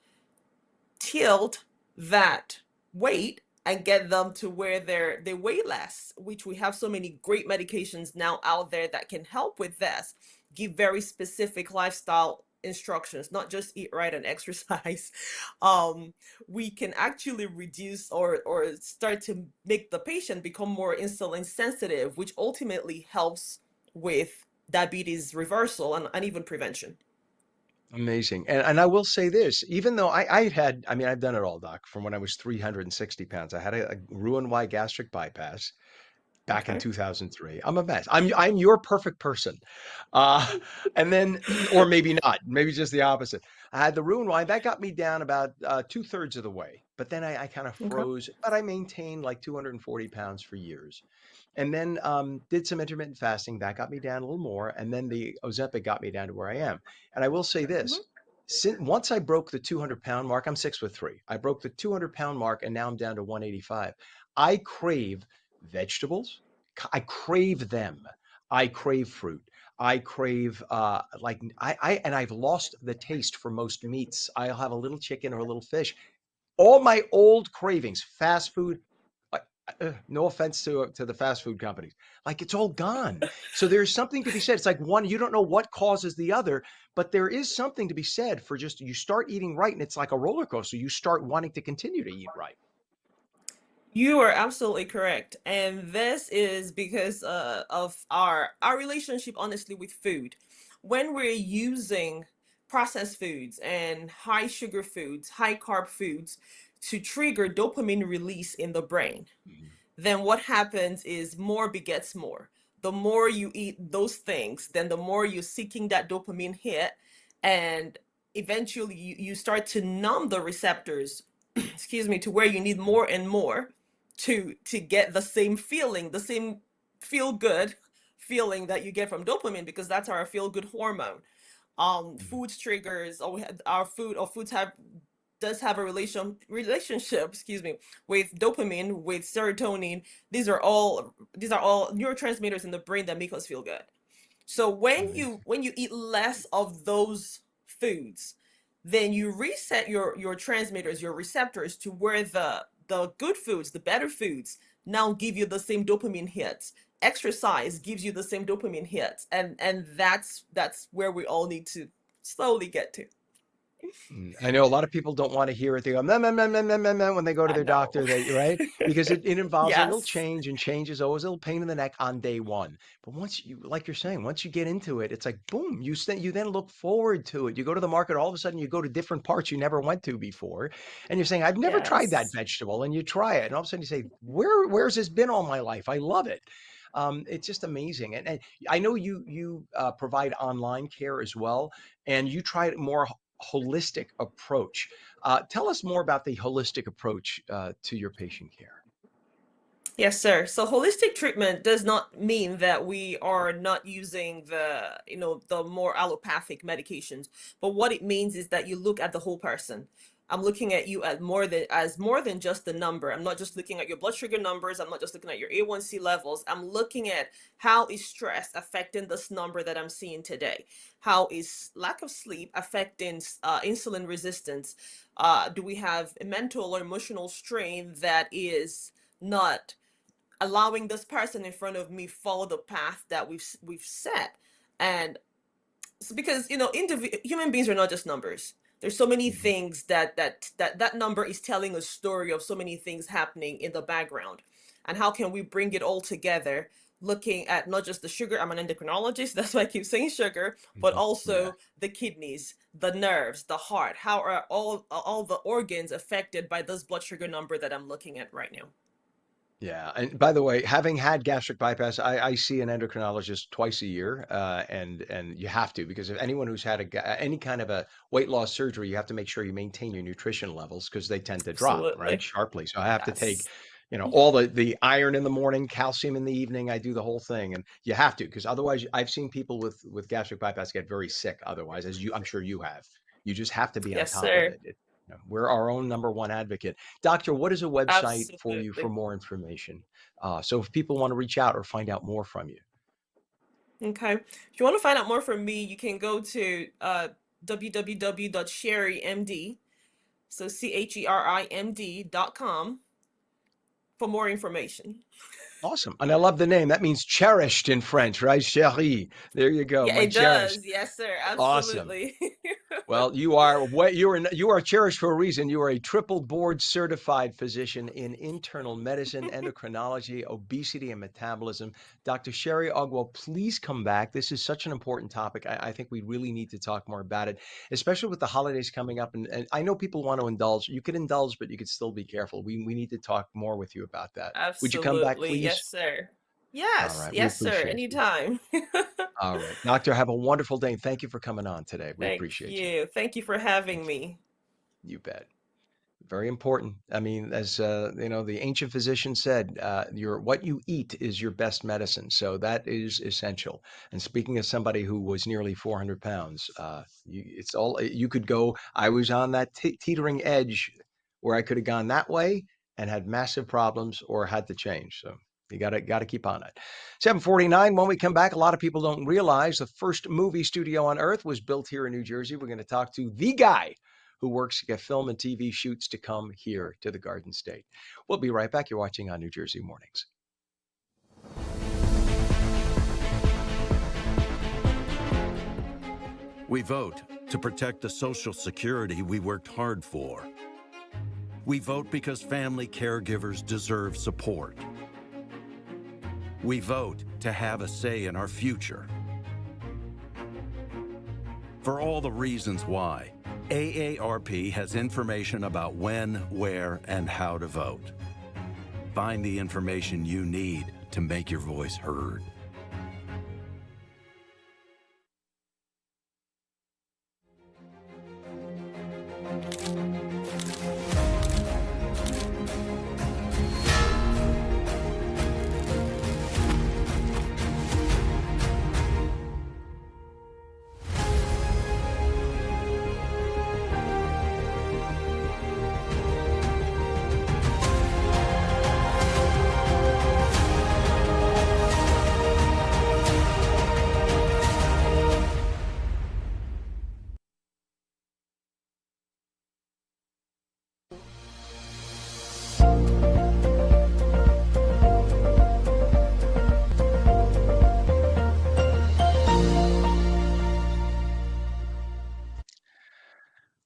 tilt that weight and get them to where they weigh less, which we have so many great medications now out there that can help with this. Give very specific lifestyle instructions, not just eat right and exercise. um we can actually reduce or start to make the patient become more insulin sensitive, which ultimately helps with diabetes reversal and even prevention. Amazing. And I will say this, even though I mean, I've done it all, doc, from when I was 360 pounds. I had a Roux-en-Y gastric bypass back in Okay. 2003. I'm a mess. I'm your perfect person. Uh, and then, or maybe not, maybe just the opposite. I had the Roux-en-Y that got me down about 2/3 of the way, but then I kind of Okay. froze, but I maintained like 240 pounds for years. And then did some intermittent fasting that got me down a little more, and then the Ozempic got me down to where I am. And I will say this: Mhm. once I broke the 200-pound mark, I'm 6'3". I broke the 200-pound mark, and now I'm down to 185. I crave vegetables. I crave them. I crave fruit. I crave and I've lost the taste for most meats. I'll have a little chicken or a little fish. All my old cravings, fast food, uh, no offense to the fast food companies, like it's all gone. So there's something to be said. It's like one, you don't know what causes the other, but there is something to be said for just you start eating right, and it's like a roller coaster. You start wanting to continue to eat right. You are absolutely correct. And this is because of our relationship, honestly, with food. When we're using processed foods and high sugar foods, high carb foods to trigger dopamine release in the brain, Mhm. then what happens is more begets more. The more you eat those things, then the more you're seeking that dopamine hit. And eventually you start to numb the receptors, excuse me, to where you need more and more. to get the same feeling, the same feel good feeling that you get from dopamine, because that's our feel good hormone. Foods triggers, or our foods have does have a relationship, excuse me, with dopamine, with serotonin. These are all neurotransmitters in the brain that make us feel good. So when you eat less of those foods, then you reset your transmitters, your receptors, to where the good foods, the better foods, now give you the same dopamine hits. Exercise gives you the same dopamine hits, and that's where we all need to slowly get to. I know a lot of people don't want to hear it. They go, meh, meh, meh, meh, meh, meh, meh, when they go to I their know. doctor, right? Because it involves a little Yes. change, and change is always a little pain in the neck on day one. But once you, like you're saying, once you get into it, it's like, boom, you then look forward to it. You go to the market, all of a sudden you go to different parts you never went to before. And you're saying, I've never tried that Yes. vegetable. And you try it. And all of a sudden you say, where's this been all my life? I love it. It's just amazing. And I know you provide online care as well, and you try it more holistic approach. Tell us more about the holistic approach to your patient care. Yes, sir. So holistic treatment does not mean that we are not using the more allopathic medications, but what it means is that you look at the whole person. I'm looking at you as more than just the number. I'm not just looking at your blood sugar numbers. I'm not just looking at your A1C levels. I'm looking at how is stress affecting this number that I'm seeing today? How is lack of sleep affecting insulin resistance? Do we have a mental or emotional strain that is not allowing this person in front of me follow the path that we've set? And so, because human beings are not just numbers. There's so many Mhm. things that number is telling a story of, so many things happening in the background. And how can we bring it all together, looking at not just the sugar? I'm an endocrinologist, that's why I keep saying sugar, but Mhm. Yeah. also the kidneys, the nerves, the heart. How are all the organs affected by this blood sugar number that I'm looking at right now? Yeah. And by the way, having had gastric bypass, I see an endocrinologist twice a year, and you have to, because if anyone who's had any kind of a weight loss surgery, you have to make sure you maintain your nutrition levels because they tend to drop, right, Absolutely. sharply. So I have to take, Yes. all the iron in the morning, calcium in the evening. I do the whole thing, and you have to, because otherwise, I've seen people with gastric bypass get very sick. Otherwise, I'm sure you have. You just have to be on Yes, top of sir. it. We're our own number one advocate. Doctor, what is a website for you for Absolutely. more information? So if people want to reach out or find out more from you. Okay. If you want to find out more from me, you can go to www.sherrymd, so CHERIMD.com, for more information. Awesome. And I love the name. That means cherished in French, right? Chérie. There you go. Yeah, My it cherished. does. Yes, sir. Awesome. Absolutely. Well, you are cherished for a reason. You are a triple board certified physician in internal medicine, endocrinology, obesity, and metabolism. Dr. Sherry Ogwell, please come back. This is such an important topic. I think we really need to talk more about it, especially with the holidays coming up. And I know people want to indulge. You could indulge, but you could still be careful. We need to talk more with you about that. Would you come back, Absolutely. please? Yes, sir. All Yes. right. We Yes, sir. appreciate you. Anytime. All right. Doctor, have a wonderful day. And thank you for coming on today. We Thank appreciate you. you. Thank you for having Thank you. me. You bet. Very important. I mean, as the ancient physician said, what you eat is your best medicine. So that is essential. And speaking of somebody who was nearly 400 pounds, you could go. I was on that teetering edge where I could have gone that way and had massive problems or had to change. So you got to keep on it. 7:49. When we come back, a lot of people don't realize the first movie studio on earth was built here in New Jersey. We're going to talk to the guy who works to get film and TV shoots to come here to the Garden State. We'll be right back. You're watching on New Jersey Mornings. We vote to protect the Social Security we worked hard for. We vote because family caregivers deserve support. We vote to have a say in our future. For all the reasons why, AARP has information about when, where, and how to vote. Find the information you need to make your voice heard.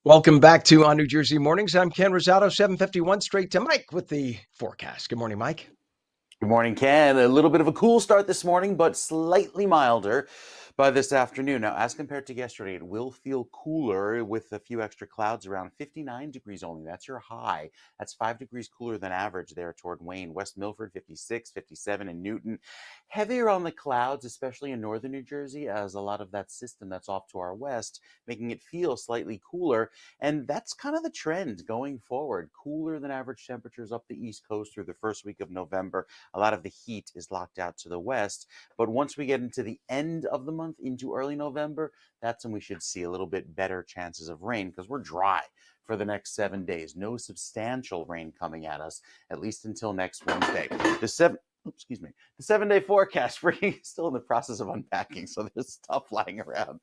Welcome back to On New Jersey Mornings. I'm Ken Rosato, 7:51, straight to Mike with the forecast. Good morning, Mike. Good morning, Ken. A little bit of a cool start this morning, but slightly milder by this afternoon. Now, as compared to yesterday, it will feel cooler with a few extra clouds around 59 degrees only. That's your high. That's 5 degrees cooler than average there toward Wayne. West Milford, 56, 57 in Newton. Heavier on the clouds, especially in northern New Jersey, as a lot of that system that's off to our west, making it feel slightly cooler. And that's kind of the trend going forward. Cooler than average temperatures up the East Coast through the first week of November. A lot of the heat is locked out to the west. But once we get into the end of the month, into early November, that's when we should see a little bit better chances of rain because we're dry for the next 7 days. No substantial rain coming at us, at least until next Wednesday. The 7-day forecast, still in the process of unpacking, so there's stuff lying around.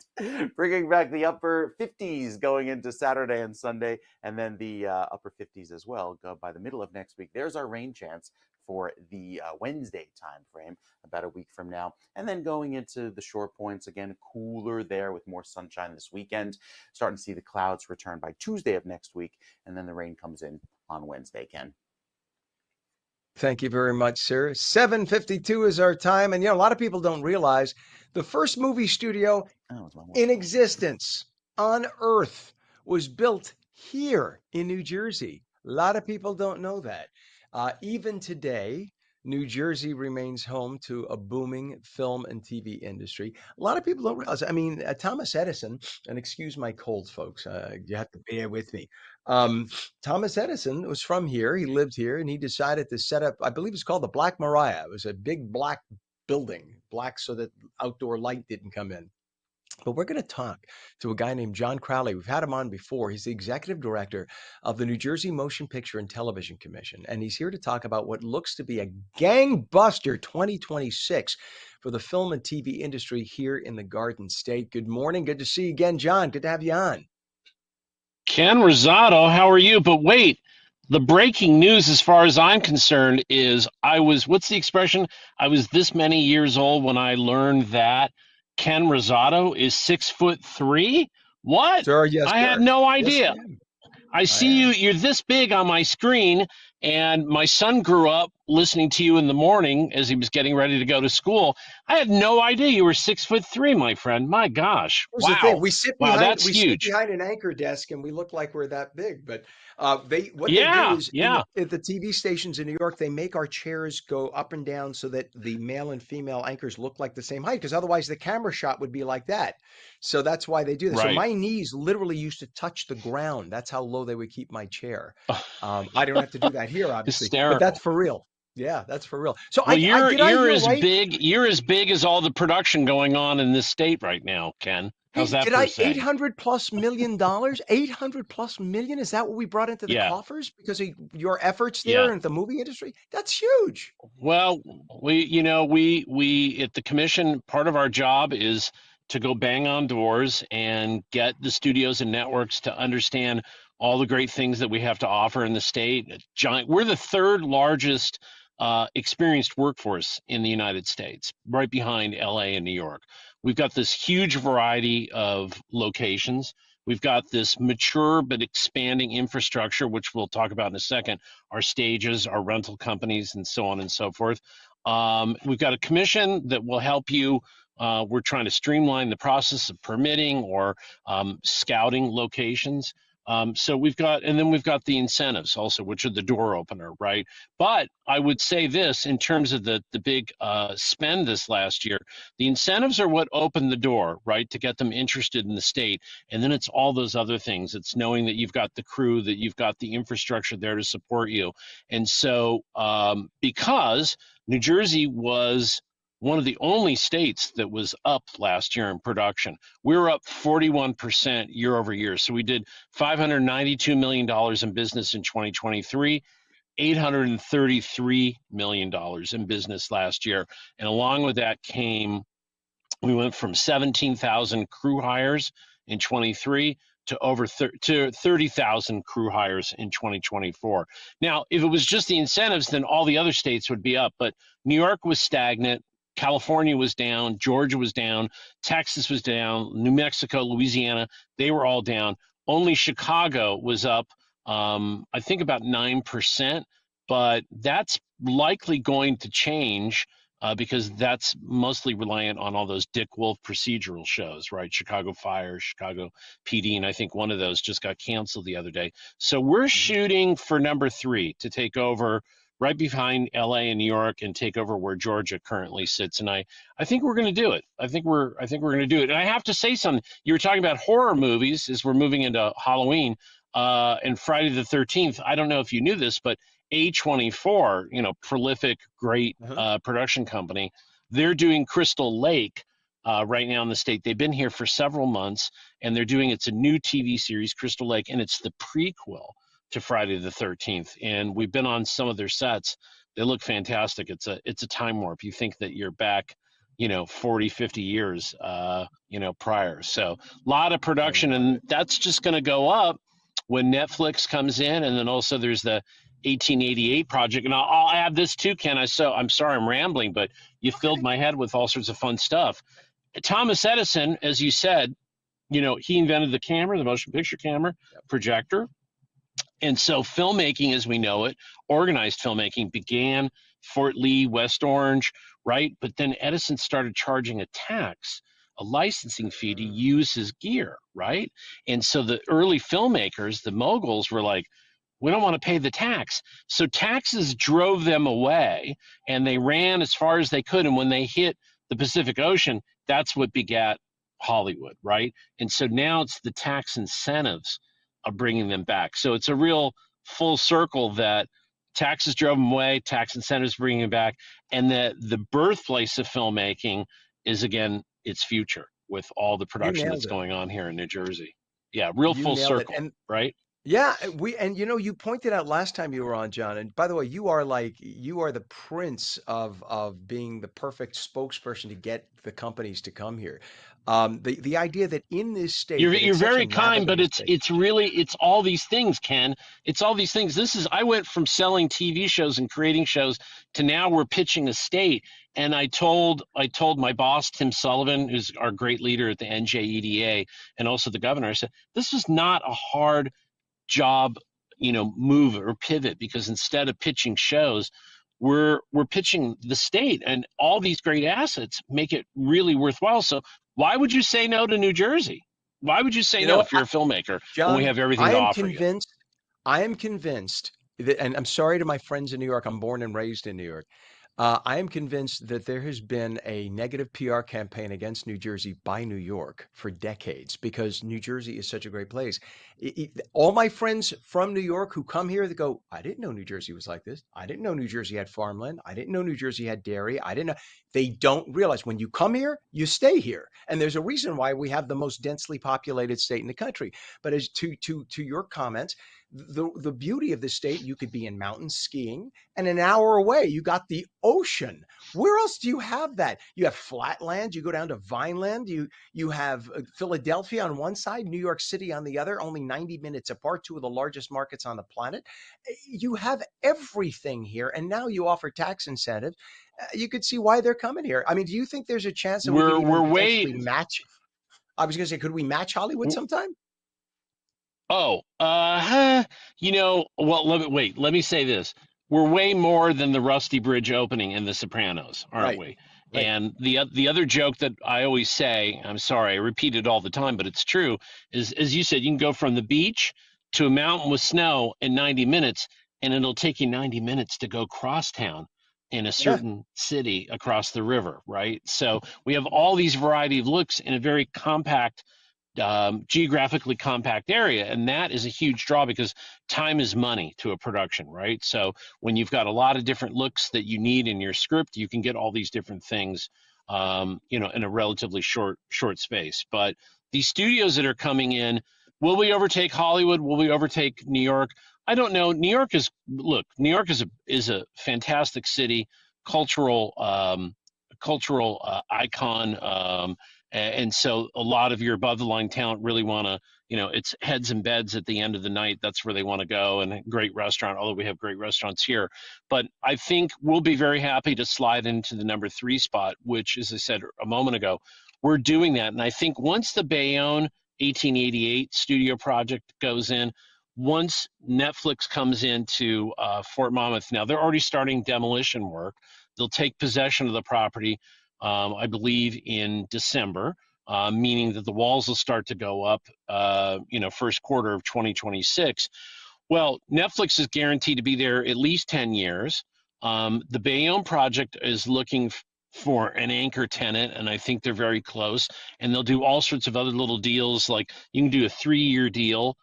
Bringing back the upper 50s going into Saturday and Sunday, and then the upper 50s as well by the middle of next week. There's our rain chance for the Wednesday time frame, about a week from now. And then going into the short points, again, cooler there with more sunshine this weekend. Starting to see the clouds return by Tuesday of next week, and then the rain comes in on Wednesday, Ken. Thank you very much, sir. 7:52 is our time. And, a lot of people don't realize the first movie studio in existence on Earth was built here in New Jersey. A lot of people don't know that. Even today, New Jersey remains home to a booming film and TV industry. A lot of people don't realize. I mean, Thomas Edison, and excuse my cold, folks. You have to bear with me. Thomas Edison was from here. He lived here, and he decided to set up, I believe it's called the Black Maria. It was a big black building, black so that outdoor light didn't come in. But we're going to talk to a guy named John Crowley. We've had him on before. He's the executive director of the New Jersey Motion Picture and Television Commission. And he's here to talk about what looks to be a gangbuster 2026 for the film and TV industry here in the Garden State. Good morning. Good to see you again, John. Good to have you on. Ken Rosato, how are you? But wait, the breaking news as far as I'm concerned is what's the expression? I was this many years old when I learned that Ken Rosato is 6'3". What? Sir, yes, I had no idea. Yes, I see you're this big on my screen, and my son grew up listening to you in the morning as he was getting ready to go to school. I had no idea you were 6'3", my friend. My gosh. Here's the thing. We sit that's huge. sit behind an anchor desk and we look like we're that big. But they do is at the TV stations in New York, they make our chairs go up and down so that the male and female anchors look like the same height, because otherwise the camera shot would be like that. So that's why they do this. Right. So my knees literally used to touch the ground. That's how low they would keep my chair. I don't have to do that here, obviously. Hysterical. But that's for real. Yeah, that's for real. So well, you're as big as all the production going on in this state right now, Ken. How's that? $800+ million? $800+ million? Is that what we brought into the coffers because of your efforts there in the movie industry? That's huge. Well, we at the commission, part of our job is to go bang on doors and get the studios and networks to understand all the great things that we have to offer in the state. We're the third largest experienced workforce in the United States, right behind LA and New York. We've got this huge variety of locations. We've got this mature but expanding infrastructure, which we'll talk about in a second, our stages, our rental companies, and so on and so forth. We've got a commission that will help you. We're trying to streamline the process of permitting or scouting locations. So we've got the incentives also, which are the door opener, right? But I would say this in terms of the big spend this last year, the incentives are what opened the door, right, to get them interested in the state. And then it's all those other things. It's knowing that you've got the crew, that you've got the infrastructure there to support you. And so because New Jersey was one of the only states that was up last year in production. We were up 41% year over year. So we did $592 million in business in 2023, $833 million in business last year. And along with that we went from 17,000 crew hires in 23 to over 30,000 crew hires in 2024. Now, if it was just the incentives, then all the other states would be up. But New York was stagnant. California was down, Georgia was down, Texas was down, New Mexico, Louisiana, they were all down. Only Chicago was up, I think about 9%, but that's likely going to change because that's mostly reliant on all those Dick Wolf procedural shows, right? Chicago Fire, Chicago PD, and I think one of those just got canceled the other day. So we're shooting for number 3 to take over right behind LA and New York and take over where Georgia currently sits. And I think we're going to do it. I think we're going to do it. And I have to say something. You were talking about horror movies as we're moving into Halloween and Friday the 13th. I don't know if you knew this, but A24, prolific, great production company, they're doing Crystal Lake right now in the state. They've been here for several months, and they're doing, it's a new TV series, Crystal Lake, and it's the prequel to Friday the 13th. And we've been on some of their sets. They look fantastic. It's a time warp. You think that you're back, 40, 50 years, prior. So a lot of production, and that's just going to go up when Netflix comes in. And then also there's the 1888 project. And I'll add this too, Ken. I'm sorry I'm rambling, but you filled my head with all sorts of fun stuff. Thomas Edison, as you said, he invented the camera, the motion picture camera, projector. And so filmmaking as we know it, organized filmmaking, began Fort Lee, West Orange, right? But then Edison started charging a tax, a licensing fee to use his gear, right? And so the early filmmakers, the moguls, were like, we don't want to pay the tax. So taxes drove them away, and they ran as far as they could. And when they hit the Pacific Ocean, that's what begat Hollywood, right? And so now it's the tax incentives of bringing them back. So it's a real full circle that taxes drove them away, tax incentives bringing them back, and the birthplace of filmmaking is, again, its future with all the production that's going on here in New Jersey. Yeah, real full circle, right? Yeah, you pointed out last time you were on, John, and by the way, you are the prince of being the perfect spokesperson to get the companies to come here. The idea that in this state, you're very kind, but it's all these things, Ken. It's all these things. I went from selling TV shows and creating shows to now we're pitching a state. And I told my boss, Tim Sullivan, who's our great leader at the NJEDA, and also the governor, I said, this is not a hard job, move or pivot, because instead of pitching shows, we're pitching the state, and all these great assets make it really worthwhile. So why would you say no to New Jersey? Why would you say no if you're a filmmaker, John, when we have everything to offer you? I am convinced that, and I'm sorry to my friends in New York, I'm born and raised in New York. I am convinced that there has been a negative PR campaign against New Jersey by New York for decades because New Jersey is such a great place. All my friends from New York who come here, they go, I didn't know New Jersey was like this. I didn't know New Jersey had farmland. I didn't know New Jersey had dairy. I didn't know. They don't realize when you come here, you stay here. And there's a reason why we have the most densely populated state in the country. But as to your comments, the beauty of the state, you could be in mountains skiing, and an hour away you got the ocean. Where else do you have that? You have flatland, you go down to Vineland, you have Philadelphia on one side, New York City on the other, only 90 minutes apart, two of the largest markets on the planet. You have everything here, and now you offer tax incentives. You could see why they're coming here. I mean, do you think there's a chance that we could even potentially match? I was going to say, could we match Hollywood sometime? Oh, well, let me say this. We're way more than the Rusty Bridge opening in The Sopranos, aren't we? Right. And the other joke that I always say, I'm sorry, I repeat it all the time, but it's true, is, as you said, you can go from the beach to a mountain with snow in 90 minutes, and it'll take you 90 minutes to go crosstown in a certain city across the river, right? So we have all these variety of looks in a very compact, geographically compact area, and that is a huge draw because time is money to a production, right? So when you've got a lot of different looks that you need in your script, you can get all these different things, in a relatively short space. But these studios that are coming in, will we overtake Hollywood? Will we overtake New York? I don't know. New York is a fantastic city, cultural icon. And so a lot of your above the line talent really want to, it's heads and beds at the end of the night. That's where they want to go, and a great restaurant, although we have great restaurants here. But I think we'll be very happy to slide into the number 3 spot, which, as I said a moment ago, we're doing that. And I think once the Bayonne 1888 studio project goes in. Once Netflix comes into Fort Monmouth, now they're already starting demolition work. They'll take possession of the property, I believe, in December, meaning that the walls will start to go up, first quarter of 2026. Well, Netflix is guaranteed to be there at least 10 years. The Bayonne project is looking for an anchor tenant, and I think they're very close. And they'll do all sorts of other little deals, like you can do a 3-year deal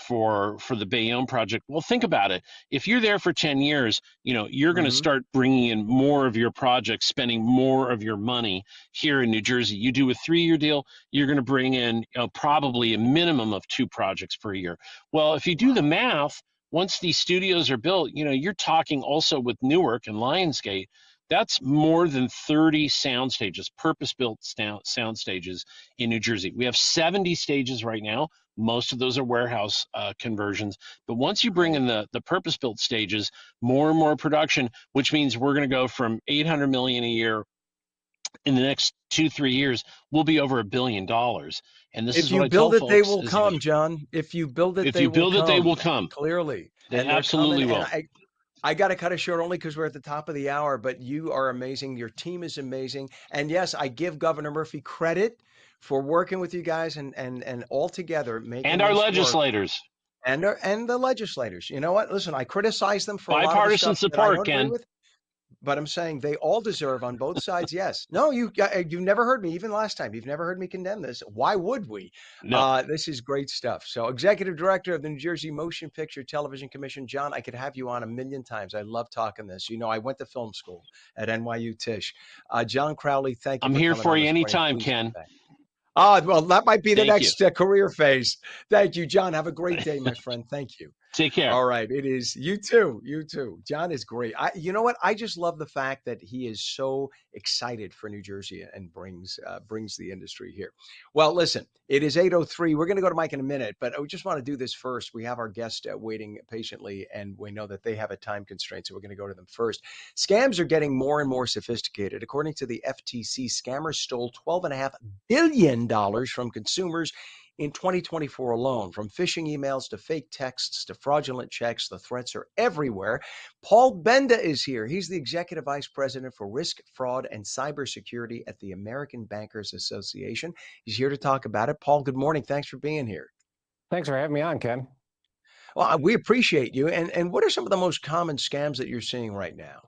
for the Bayonne project. Well, think about it. If you're there for 10 years, you're going to start bringing in more of your projects, spending more of your money here in New Jersey. You do a 3-year deal, you're going to bring in probably a minimum of 2 projects per year. Well, if you do the math, once these studios are built, you're talking also with Newark and Lionsgate. That's more than 30 sound stages, purpose-built sound stages in New Jersey. We have 70 stages right now. Most of those are warehouse conversions. But once you bring in the purpose-built stages, more and more production, which means we're going to go from $800 million a year in the next 2-3 years, we'll be over $1 billion. And this is what I tell folks. If you build it, they will come, John. If you build it, they will come. Clearly. They and absolutely will. And I got to cut it short only because we're at the top of the hour, but you are amazing. Your team is amazing. And yes, I give Governor Murphy credit for working with you guys and all together making and our this legislators. Work. And the legislators. You know what? Listen, I criticize them for bipartisan a lot of stuff support, that I don't Ken. agree with. But I'm saying they all deserve on both sides. Yes. No, you never heard me, even last time. You've never heard me condemn this. Why would we? No. This is great stuff. So Executive Director of the New Jersey Motion Picture Television Commission, John, I could have you on a million times. I love talking this. I went to film school at NYU Tisch. John Crowley, thank you. I'm here for you anytime, Ken. Well, that might be the Thank next career phase. Thank you, John. Have a great day, my friend. Thank you. Take care. All right. It is you too. You too. John is great. You know what? I just love the fact that he is so excited for New Jersey and brings the industry here. Well, listen, it is 8:03. We're going to go to Mike in a minute, but I just want to do this first. We have our guest waiting patiently, and we know that they have a time constraint, so we're going to go to them first. Scams are getting more and more sophisticated. According to the FTC, scammers stole $12.5 billion from consumers in 2024 alone. From phishing emails to fake texts to fraudulent checks, the threats are everywhere. Paul Benda is here. He's the Executive Vice President for Risk, Fraud, and Cybersecurity at the American Bankers Association. He's here to talk about it. Paul, good morning. Thanks for being here. Thanks for having me on, Ken. Well, we appreciate you. And what are some of the most common scams that you're seeing right now?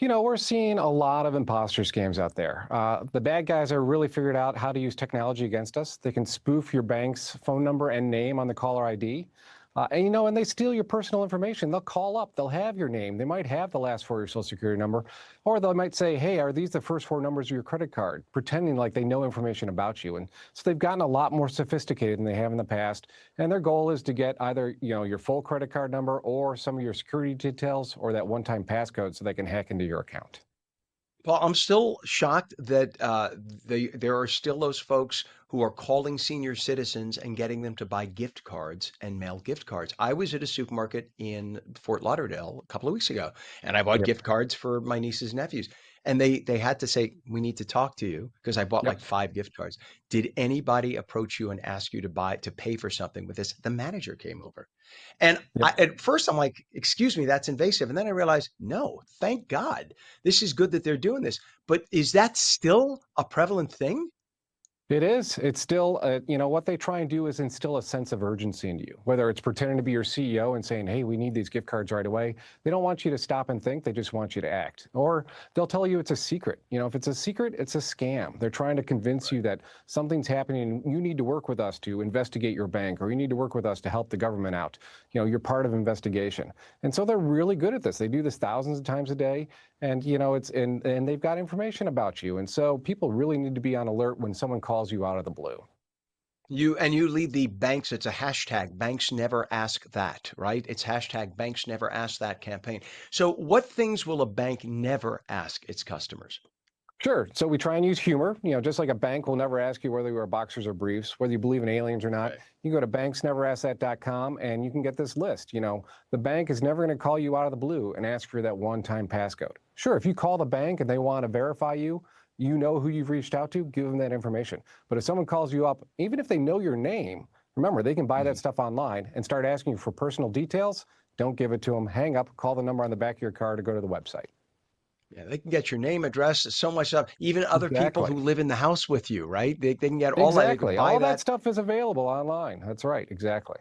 We're seeing a lot of imposter scams out there. The bad guys are really figured out how to use technology against us. They can spoof your bank's phone number and name on the caller ID. And they steal your personal information. They'll call up. They'll have your name. They might have the last 4 of your social security number. Or they might say, hey, are these the first 4 numbers of your credit card? Pretending like they know information about you. And so they've gotten a lot more sophisticated than they have in the past. And their goal is to get either, your full credit card number or some of your security details or that one-time passcode so they can hack into your account. Paul, I'm still shocked that there are still those folks who are calling senior citizens and getting them to buy gift cards and mail gift cards. I was at a supermarket in Fort Lauderdale a couple of weeks ago, and I bought gift cards for my nieces and nephews. And they had to say, we need to talk to you because I bought like 5 gift cards. Did anybody approach you and ask you to pay for something with this? The manager came over. And at first I'm like, excuse me, that's invasive. And then I realized, no, thank God. This is good that they're doing this. But is that still a prevalent thing? It is. It's still, what they try and do is instill a sense of urgency into you, whether it's pretending to be your CEO and saying, hey, we need these gift cards right away. They don't want you to stop and think. They just want you to act. Or they'll tell you it's a secret. If it's a secret, it's a scam. They're trying to convince you that something's happening. You need to work with us to investigate your bank, or you need to work with us to help the government out. You're part of investigation. And so they're really good at this. They do this thousands of times a day. And, and they've got information about you. And so people really need to be on alert when someone calls you out of the blue. You lead the banks. It's a hashtag banks never ask that, right? It's hashtag banks never ask that campaign. So what things will a bank never ask its customers? Sure. So we try and use humor, just like a bank will never ask you whether you wear boxers or briefs, whether you believe in aliens or not. Right. You go to banksneveraskthat.com and you can get this list. The bank is never going to call you out of the blue and ask for that one-time passcode. Sure, if you call the bank and they want to verify you, you know who you've reached out to, give them that information. But if someone calls you up, even if they know your name, remember, they can buy that stuff online and start asking you for personal details. Don't give it to them. Hang up, call the number on the back of your card or go to the website. Yeah, they can get your name, address, so much stuff. Even other people who Exactly. live in the house with you, right? They can get all that. They can Exactly. buy All that that. stuff is available online. That's right. Exactly.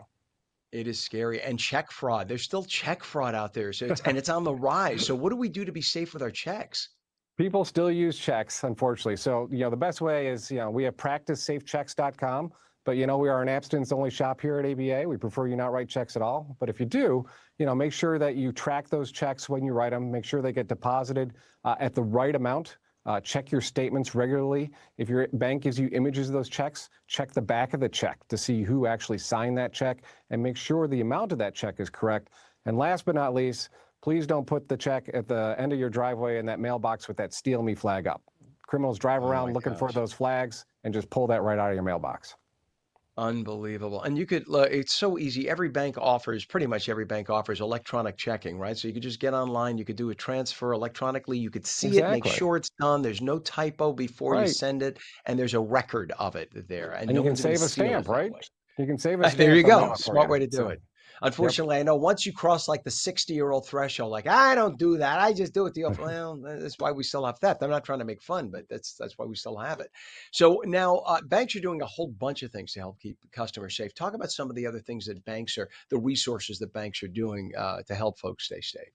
It is scary. And check fraud. There's still check fraud out there. So it's on the rise. So what do we do to be safe with our checks? People still use checks, unfortunately. So, the best way is, we have practicesafechecks.com, but, we are an abstinence-only shop here at ABA. We prefer you not write checks at all. But if you do, make sure that you track those checks when you write them. Make sure they get deposited at the right amount. Check your statements regularly. If your bank gives you images of those checks, check the back of the check to see who actually signed that check and make sure the amount of that check is correct. And last but not least, please don't put the check at the end of your driveway in that mailbox with that steal me flag up. Criminals drive around looking for those flags and just pull that right out of your mailbox. Unbelievable. And you could, it's so easy. Pretty much every bank offers electronic checking, right? So you could just get online. You could do a transfer electronically. You could see it, make Exactly. sure it's done. There's no typo before you Right. send it. And there's a record of it there. And And no you can one's going to save a steal it stamp, that right? way. You can save a stamp. There you and mail go. it for Smart you. way to do So, it. Unfortunately, I know once you cross like the 60-year-old threshold, like I don't do that. I just do it the well. That's why we still have theft. I'm not trying to make fun, but that's why we still have it. So now banks are doing a whole bunch of things to help keep customers safe. Talk about some of the other things that the resources that banks are doing to help folks stay safe.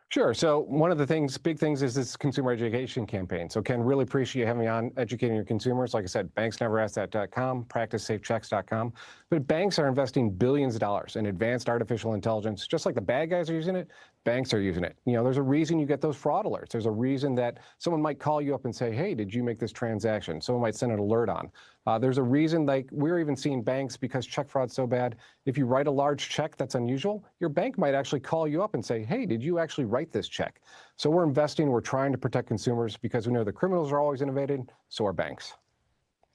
Sure. So one of the big things is this consumer education campaign. So Ken, really appreciate you having me on educating your consumers. Like I said, banksneveraskthat.com, practicesafechecks.com. But banks are investing billions of dollars in advanced artificial intelligence. Just like the bad guys are using it, banks are using it. There's a reason you get those fraud alerts. There's a reason that someone might call you up and say, hey, did you make this transaction? Someone might send an alert on. There's a reason, like we're even seeing banks, because check fraud's so bad, if you write a large check that's unusual, your bank might actually call you up and say, hey, did you actually write this check? So we're investing, we're trying to protect consumers because we know the criminals are always innovating, so are banks.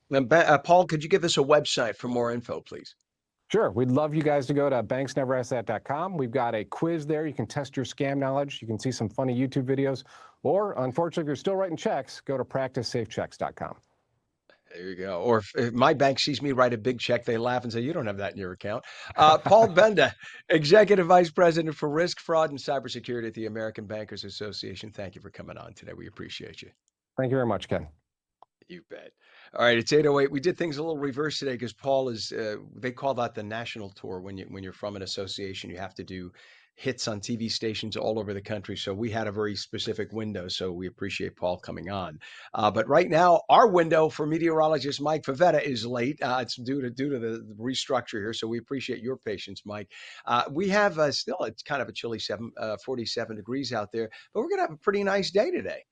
Now, Paul, could you give us a website for more info, please? Sure. We'd love you guys to go to banksneveraskthat.com. We've got a quiz there. You can test your scam knowledge. You can see some funny YouTube videos. Or, unfortunately, if you're still writing checks, go to practicesafechecks.com. There you go. Or if my bank sees me write a big check, they laugh and say, you don't have that in your account. Paul Benda, Executive Vice President for Risk, Fraud, and Cybersecurity at the American Bankers Association. Thank you for coming on today. We appreciate you. Thank you very much, Ken. You bet. All right, it's 8:08. We did things a little reverse today because Paul is, they call that the national tour. When you're from an association, you have to do hits on TV stations all over the country. So we had a very specific window. So we appreciate Paul coming on. But right now, our window for meteorologist Mike Favetta is late. It's due to the restructure here. So we appreciate your patience, Mike. We have still, it's kind of a chilly 47 degrees out there, but we're going to have a pretty nice day today.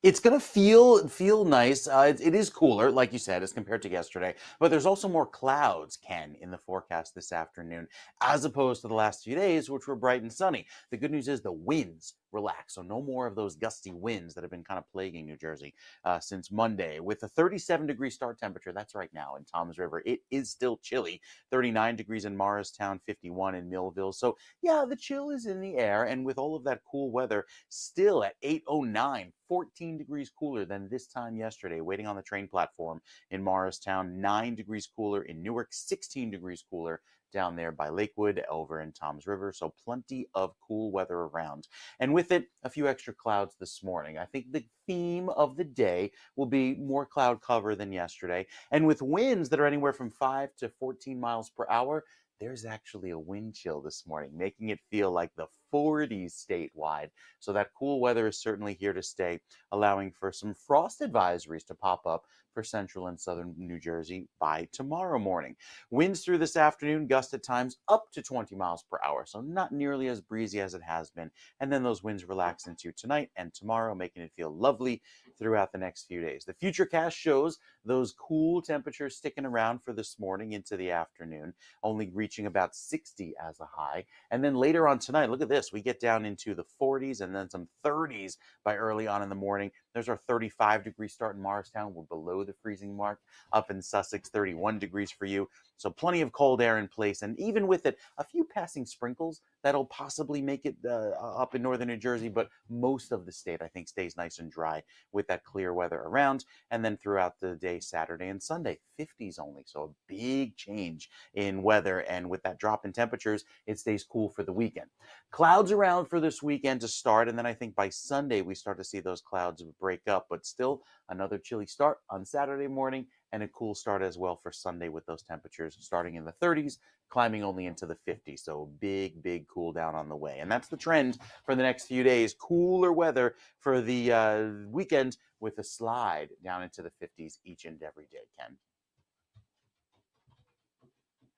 It's going to feel nice. It is cooler, like you said, as compared to yesterday. But there's also more clouds, Ken, in the forecast this afternoon, as opposed to the last few days, which were bright and sunny. The good news is the winds relax, so no more of those gusty winds that have been kind of plaguing New Jersey since Monday. With a 37-degree start temperature, that's right now in Toms River. It is still chilly. 39 degrees in Morristown, 51 in Millville. So yeah, the chill is in the air, and with all of that cool weather, still at 8:09. 14 degrees cooler than this time yesterday, waiting on the train platform in Morristown. 9 degrees cooler in Newark, 16 degrees cooler down there by Lakewood over in Toms River. So plenty of cool weather around. And with it, a few extra clouds this morning. I think the theme of the day will be more cloud cover than yesterday. And with winds that are anywhere from 5 to 14 miles per hour, there's actually a wind chill this morning, making it feel like the 40s statewide. So that cool weather is certainly here to stay, allowing for some frost advisories to pop up for central and southern New Jersey by tomorrow morning. Winds through this afternoon gust at times up to 20 miles per hour, so not nearly as breezy as it has been. And then those winds relax into tonight and tomorrow, making it feel lovely throughout the next few days. The Futurecast shows those cool temperatures sticking around for this morning into the afternoon, only reaching about 60 as a high. And then later on tonight, look at this, we get down into the 40s and then some 30s by early on in the morning. There's our 35-degree start in Morristown. We're below the freezing mark. Up in Sussex, 31 degrees for you. So plenty of cold air in place. And even with it, a few passing sprinkles that'll possibly make it up in northern New Jersey. But most of the state, I think, stays nice and dry with that clear weather around. And then throughout the day, Saturday and Sunday, 50s only. So a big change in weather. And with that drop in temperatures, it stays cool for the weekend. Clouds around for this weekend to start. And then I think by Sunday, we start to see those clouds break up. But still another chilly start on Saturday morning and a cool start as well for Sunday with those temperatures starting in the 30s, climbing only into the 50s. So big cool down on the way. And that's the trend for the next few days. Cooler weather for the weekend with a slide down into the 50s each and every day, Ken.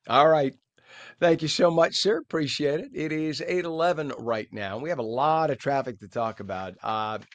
All right. Thank you so much, sir. Appreciate it. It is 8:11 right now. We have a lot of traffic to talk about.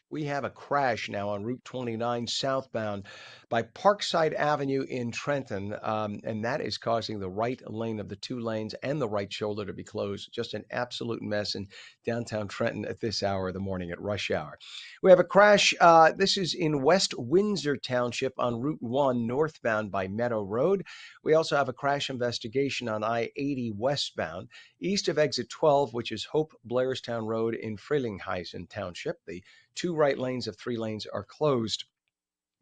We have a crash now on Route 29 southbound by Parkside Avenue in Trenton, and that is causing the right lane of the two lanes and the right shoulder to be closed. Just an absolute mess in downtown Trenton at this hour of the morning at rush hour. We have a crash. This is in West Windsor Township on Route 1 northbound by Meadow Road. We also have a crash investigation on I-80 westbound, east of exit 12, which is Hope Blairstown Road in Frelinghuysen Township. The two right lanes of three lanes are closed.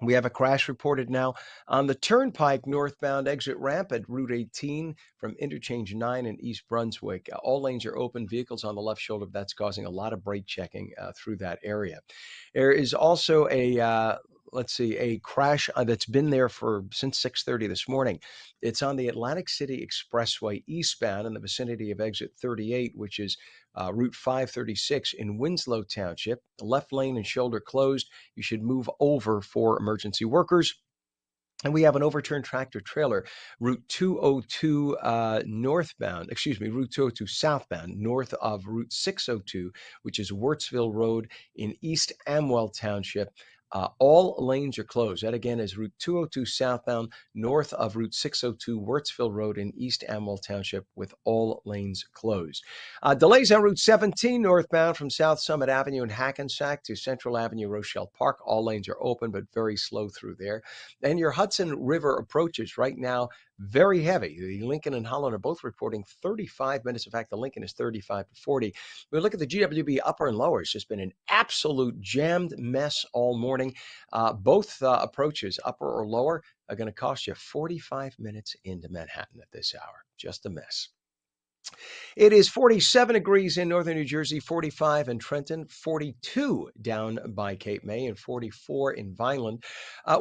We have a crash reported now on the Turnpike northbound exit ramp at Route 18 from Interchange 9 in East Brunswick. All lanes are open, vehicles on the left shoulder. That's causing a lot of brake checking through that area. There is also a crash that's been there since 6:30 this morning. It's on the Atlantic City Expressway eastbound in the vicinity of exit 38, which is Route 536 in Winslow Township. The left lane and shoulder closed. You should move over for emergency workers. And we have an overturned tractor trailer, Route 202 Route 202 southbound, north of Route 602, which is Wurtsville Road in East Amwell Township. All lanes are closed. That again is Route 202 southbound, north of Route 602, Wurtsville Road in East Amwell Township, with all lanes closed. Delays on Route 17 northbound from South Summit Avenue in Hackensack to Central Avenue, Rochelle Park. All lanes are open, but very slow through there. And your Hudson River approaches right now, very heavy. The Lincoln and Holland are both reporting 35 minutes. In fact, the Lincoln is 35 to 40. We look at the GWB upper and lower. It's just been an absolute jammed mess all morning. Both approaches, upper or lower, are going to cost you 45 minutes into Manhattan at this hour. Just a mess. It is 47 degrees in northern New Jersey, 45 in Trenton, 42 down by Cape May, and 44 in Vineland.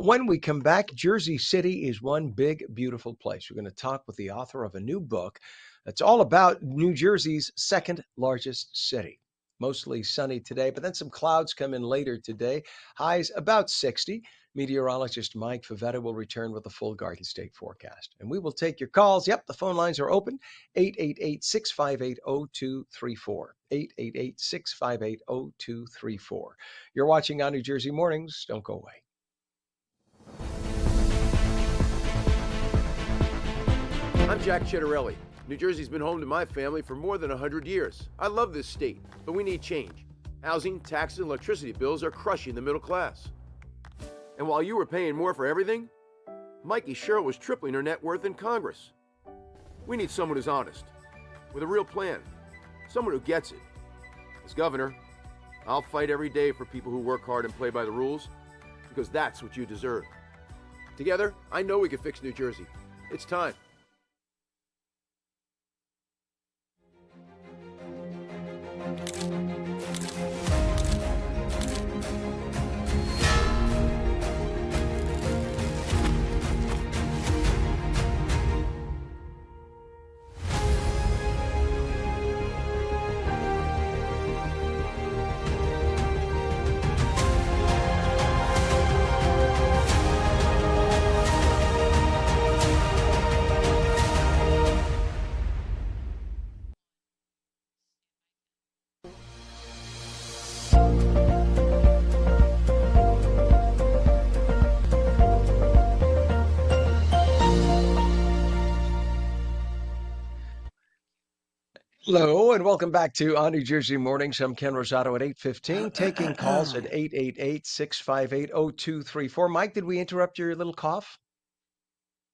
When we come back, Jersey City is one big, beautiful place. We're going to talk with the author of a new book that's all about New Jersey's second largest city. Mostly sunny today, but then some clouds come in later today. Highs about 60. Meteorologist Mike Favetta will return with a full Garden State forecast. And we will take your calls. Yep, the phone lines are open. 888-658-0234. 888-658-0234. You're watching On New Jersey Mornings. Don't go away. I'm Jack Chittarelli. New Jersey's been home to my family for more than 100 years. I love this state, but we need change. Housing, taxes, and electricity bills are crushing the middle class. And while you were paying more for everything, Mikey Sherrill was tripling her net worth in Congress. We need someone who's honest, with a real plan, someone who gets it. As governor, I'll fight every day for people who work hard and play by the rules, because that's what you deserve. Together, I know we can fix New Jersey. It's time. Hello and welcome back to On New Jersey Mornings. I'm Ken Rosato at 8:15, taking calls at 888-658-0234. Mike, did we interrupt your little cough?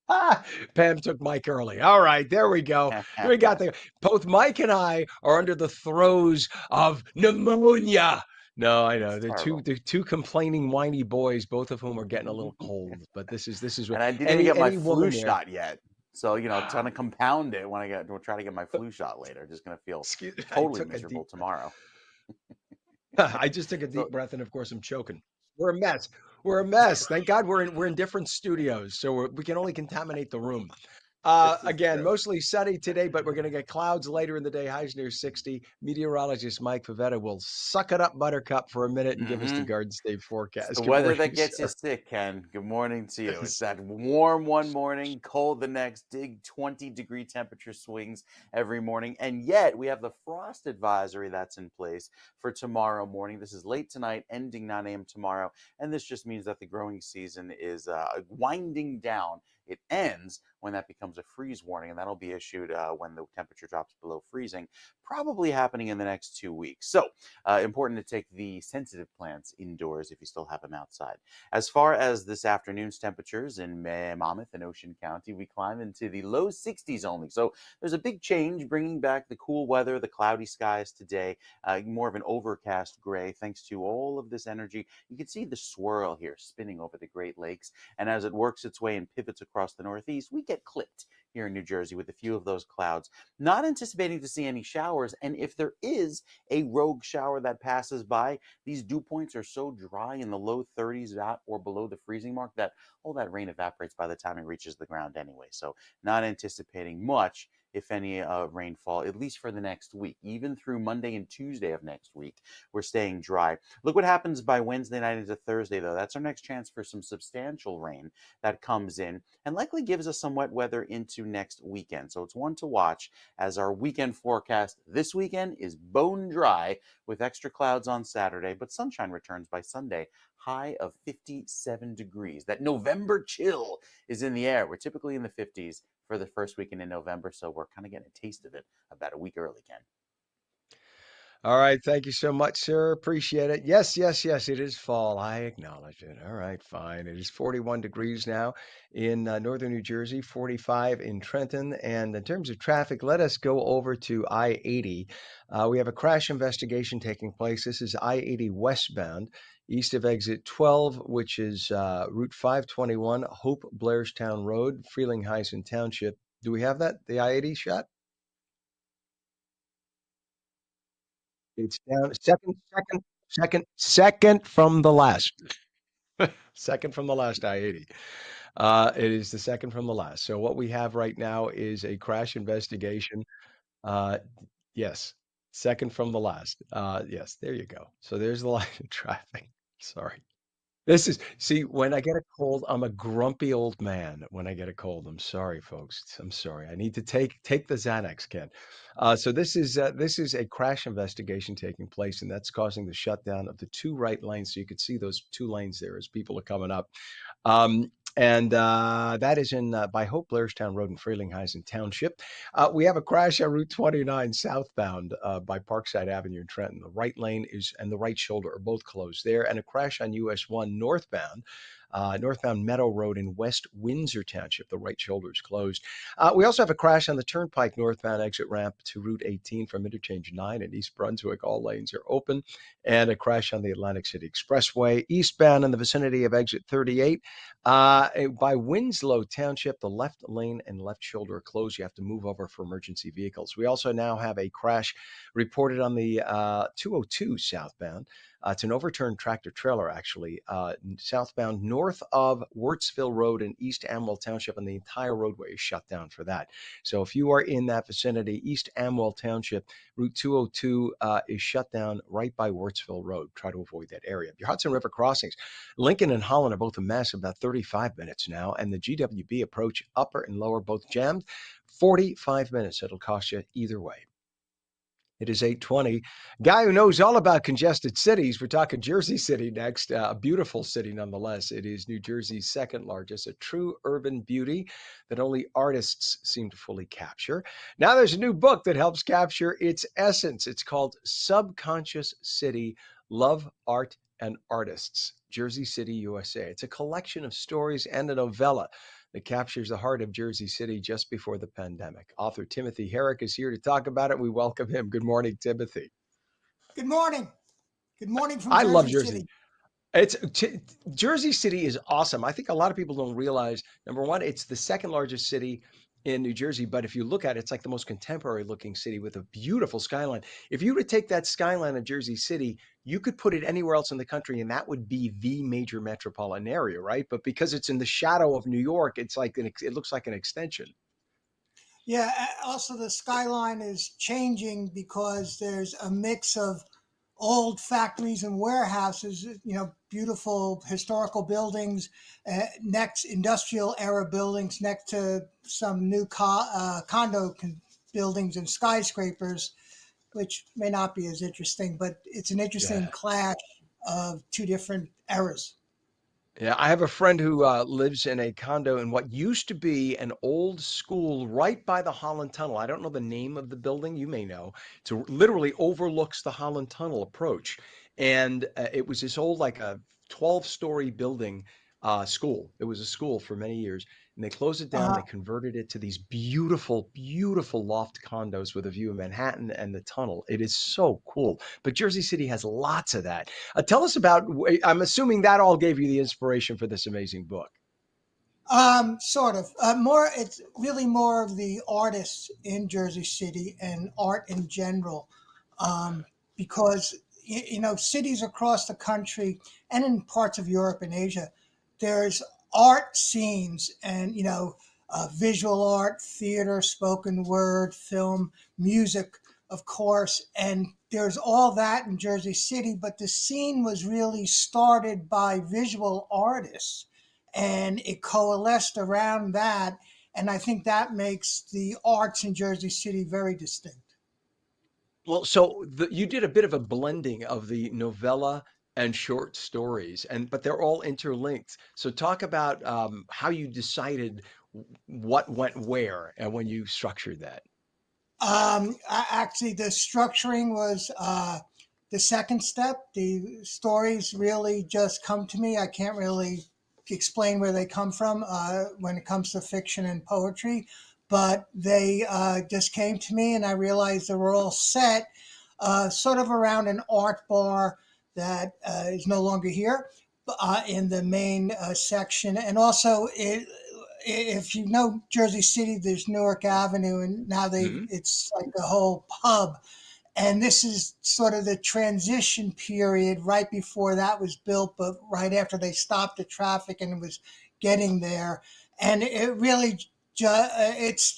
Ah, Pam took Mike early. All right, there we go. We got both Mike and I are under the throes of pneumonia. No, I know. It's terrible. They're two complaining, whiny boys, both of whom are getting a little cold. But this is what And I didn't even get my any flu woman there. shot yet. So, trying to compound it when we'll try to get my flu shot later. Just going to feel Excuse me, I totally took a miserable deep tomorrow. I just took a So, deep breath, and of course, I'm choking. We're a mess. We're a mess. Thank God we're in different studios, so we can only contaminate the room. this is Again, true. mostly sunny today, but we're going to get clouds later in the day. Highs near 60. Meteorologist Mike Favetta will suck it up, Buttercup, for a minute and give us the Mm-hmm. Garden State It's forecast. the Good weather morning, that gets you sir. sick, Ken. Good morning to you. It's that warm one morning, cold the next, big 20-degree temperature swings every morning. And yet we have the frost advisory that's in place for tomorrow morning. This is late tonight, ending 9 a.m. tomorrow. And this just means that the growing season is winding down. It ends when that becomes a freeze warning, and that'll be issued when the temperature drops below freezing, probably happening in the next 2 weeks. So important to take the sensitive plants indoors if you still have them outside. As far as this afternoon's temperatures in Monmouth and Ocean County, we climb into the low 60s only. So there's a big change, bringing back the cool weather, the cloudy skies today, more of an overcast gray. Thanks to all of this energy, you can see the swirl here spinning over the Great Lakes. And as it works its way and pivots across the Northeast, we get clipped here in New Jersey with a few of those clouds. Not anticipating to see any showers. And if there is a rogue shower that passes by, these dew points are so dry in the low 30s at or below the freezing mark that all that rain evaporates by the time it reaches the ground anyway. So not anticipating much, if any, rainfall, at least for the next week. Even through Monday and Tuesday of next week, we're staying dry. Look what happens by Wednesday night into Thursday, though. That's our next chance for some substantial rain that comes in and likely gives us some wet weather into next weekend. So it's one to watch, as our weekend forecast this weekend is bone dry with extra clouds on Saturday, but sunshine returns by Sunday. High of 57 degrees. That November chill is in the air. We're typically in the 50s for the first weekend in November, so we're kind of getting a taste of it about a week early, Ken. All right. Thank you so much, sir. Appreciate it. Yes, yes, yes. It is fall. I acknowledge it. All right. Fine. It is 41 degrees now in northern New Jersey, 45 in Trenton. And in terms of traffic, let us go over to I-80. We have a crash investigation taking place. This is I-80 westbound, east of exit 12, which is Route 521, Hope Blairstown Road, Frelinghuysen Township. Do we have that? The I-80 shot? It's down second from the last. Second from the last I-80. It is the second from the last. So what we have right now is a crash investigation. Uh, yes, second from the last. Yes, there you go. So there's the line of traffic. Sorry. See, when I get a cold, I'm a grumpy old man when I get a cold. I'm sorry, folks. I'm sorry. I need to take the Xanax, Ken. So this is a crash investigation taking place, and that's causing the shutdown of the two right lanes. So you could see those two lanes there as people are coming up. And that is in by Hope Blairstown Road in Frelinghuysen Township. We have a crash on Route 29 southbound by Parkside Avenue in Trenton. The right lane and the right shoulder are both closed there, and a crash on US 1 northbound. Northbound Meadow Road in West Windsor Township. The right shoulder is closed. We also have a crash on the Turnpike northbound exit ramp to Route 18 from Interchange 9 in East Brunswick. All lanes are open. And a crash on the Atlantic City Expressway eastbound in the vicinity of exit 38. By Winslow Township, the left lane and left shoulder are closed. You have to move over for emergency vehicles. We also now have a crash reported on the 202 southbound. It's an overturned tractor trailer, actually, southbound north of Wurtsville Road in East Amwell Township, and the entire roadway is shut down for that. So if you are in that vicinity, East Amwell Township, Route 202 is shut down right by Wurtsville Road. Try to avoid that area. Your Hudson River crossings, Lincoln and Holland are both a mess, about 35 minutes now, and the GWB approach upper and lower both jammed, 45 minutes. It'll cost you either way. It is 8:20. Guy who knows all about congested cities. We're talking Jersey City next. A beautiful city nonetheless. It is New Jersey's second largest, a true urban beauty that only artists seem to fully capture. Now there's a new book that helps capture its essence. It's called Subconscious City: Love, Art, and Artists, Jersey City, USA. It's a collection of stories and a novella that captures the heart of Jersey City just before the pandemic. Author Timothy Herrick is here to talk about it. We welcome him. Good morning, Timothy. Good morning. Good morning from I love Jersey Jersey. City. Jersey City is awesome. I think a lot of people don't realize, number one, it's the second largest city in New Jersey, but if you look at it, it's like the most contemporary looking city with a beautiful skyline. If you were to take that skyline of Jersey City, you could put it anywhere else in the country and that would be the major metropolitan area, right? But because it's in the shadow of New York, it's like it looks like an extension. Yeah, also the skyline is changing because there's a mix of old factories and warehouses, beautiful historical buildings, next industrial era buildings next to some new condo buildings and skyscrapers, which may not be as interesting, but it's an interesting clash of two different eras. Yeah, I have a friend who lives in a condo in what used to be an old school right by the Holland Tunnel. I don't know the name of the building. You may know. It literally overlooks the Holland Tunnel approach. And it was this old, like a 12-story building school. It was a school for many years. And they closed it down. They converted it to these beautiful, beautiful loft condos with a view of Manhattan and the tunnel. It is so cool. But Jersey City has lots of that. Tell us about, I'm assuming that all gave you the inspiration for this amazing book. Sort of. It's really more of the artists in Jersey City and art in general, because cities across the country and in parts of Europe and Asia, there's art scenes and visual art, theater, spoken word, film, music, of course, and there's all that in Jersey City. But the scene was really started by visual artists, and it coalesced around that. And I think that makes the arts in Jersey City very distinct. Well, so you did a bit of a blending of the novella and short stories, but they're all interlinked. So talk about how you decided what went where and when you structured that. Actually, the structuring was the second step. The stories really just come to me. I can't really explain where they come from when it comes to fiction and poetry, but they just came to me, and I realized they were all set sort of around an art bar that is no longer here in the main section. And also, if you know Jersey City, there's Newark Avenue, and now it's like a whole pub. And this is sort of the transition period right before that was built, but right after they stopped the traffic and it was getting there. And it really, it's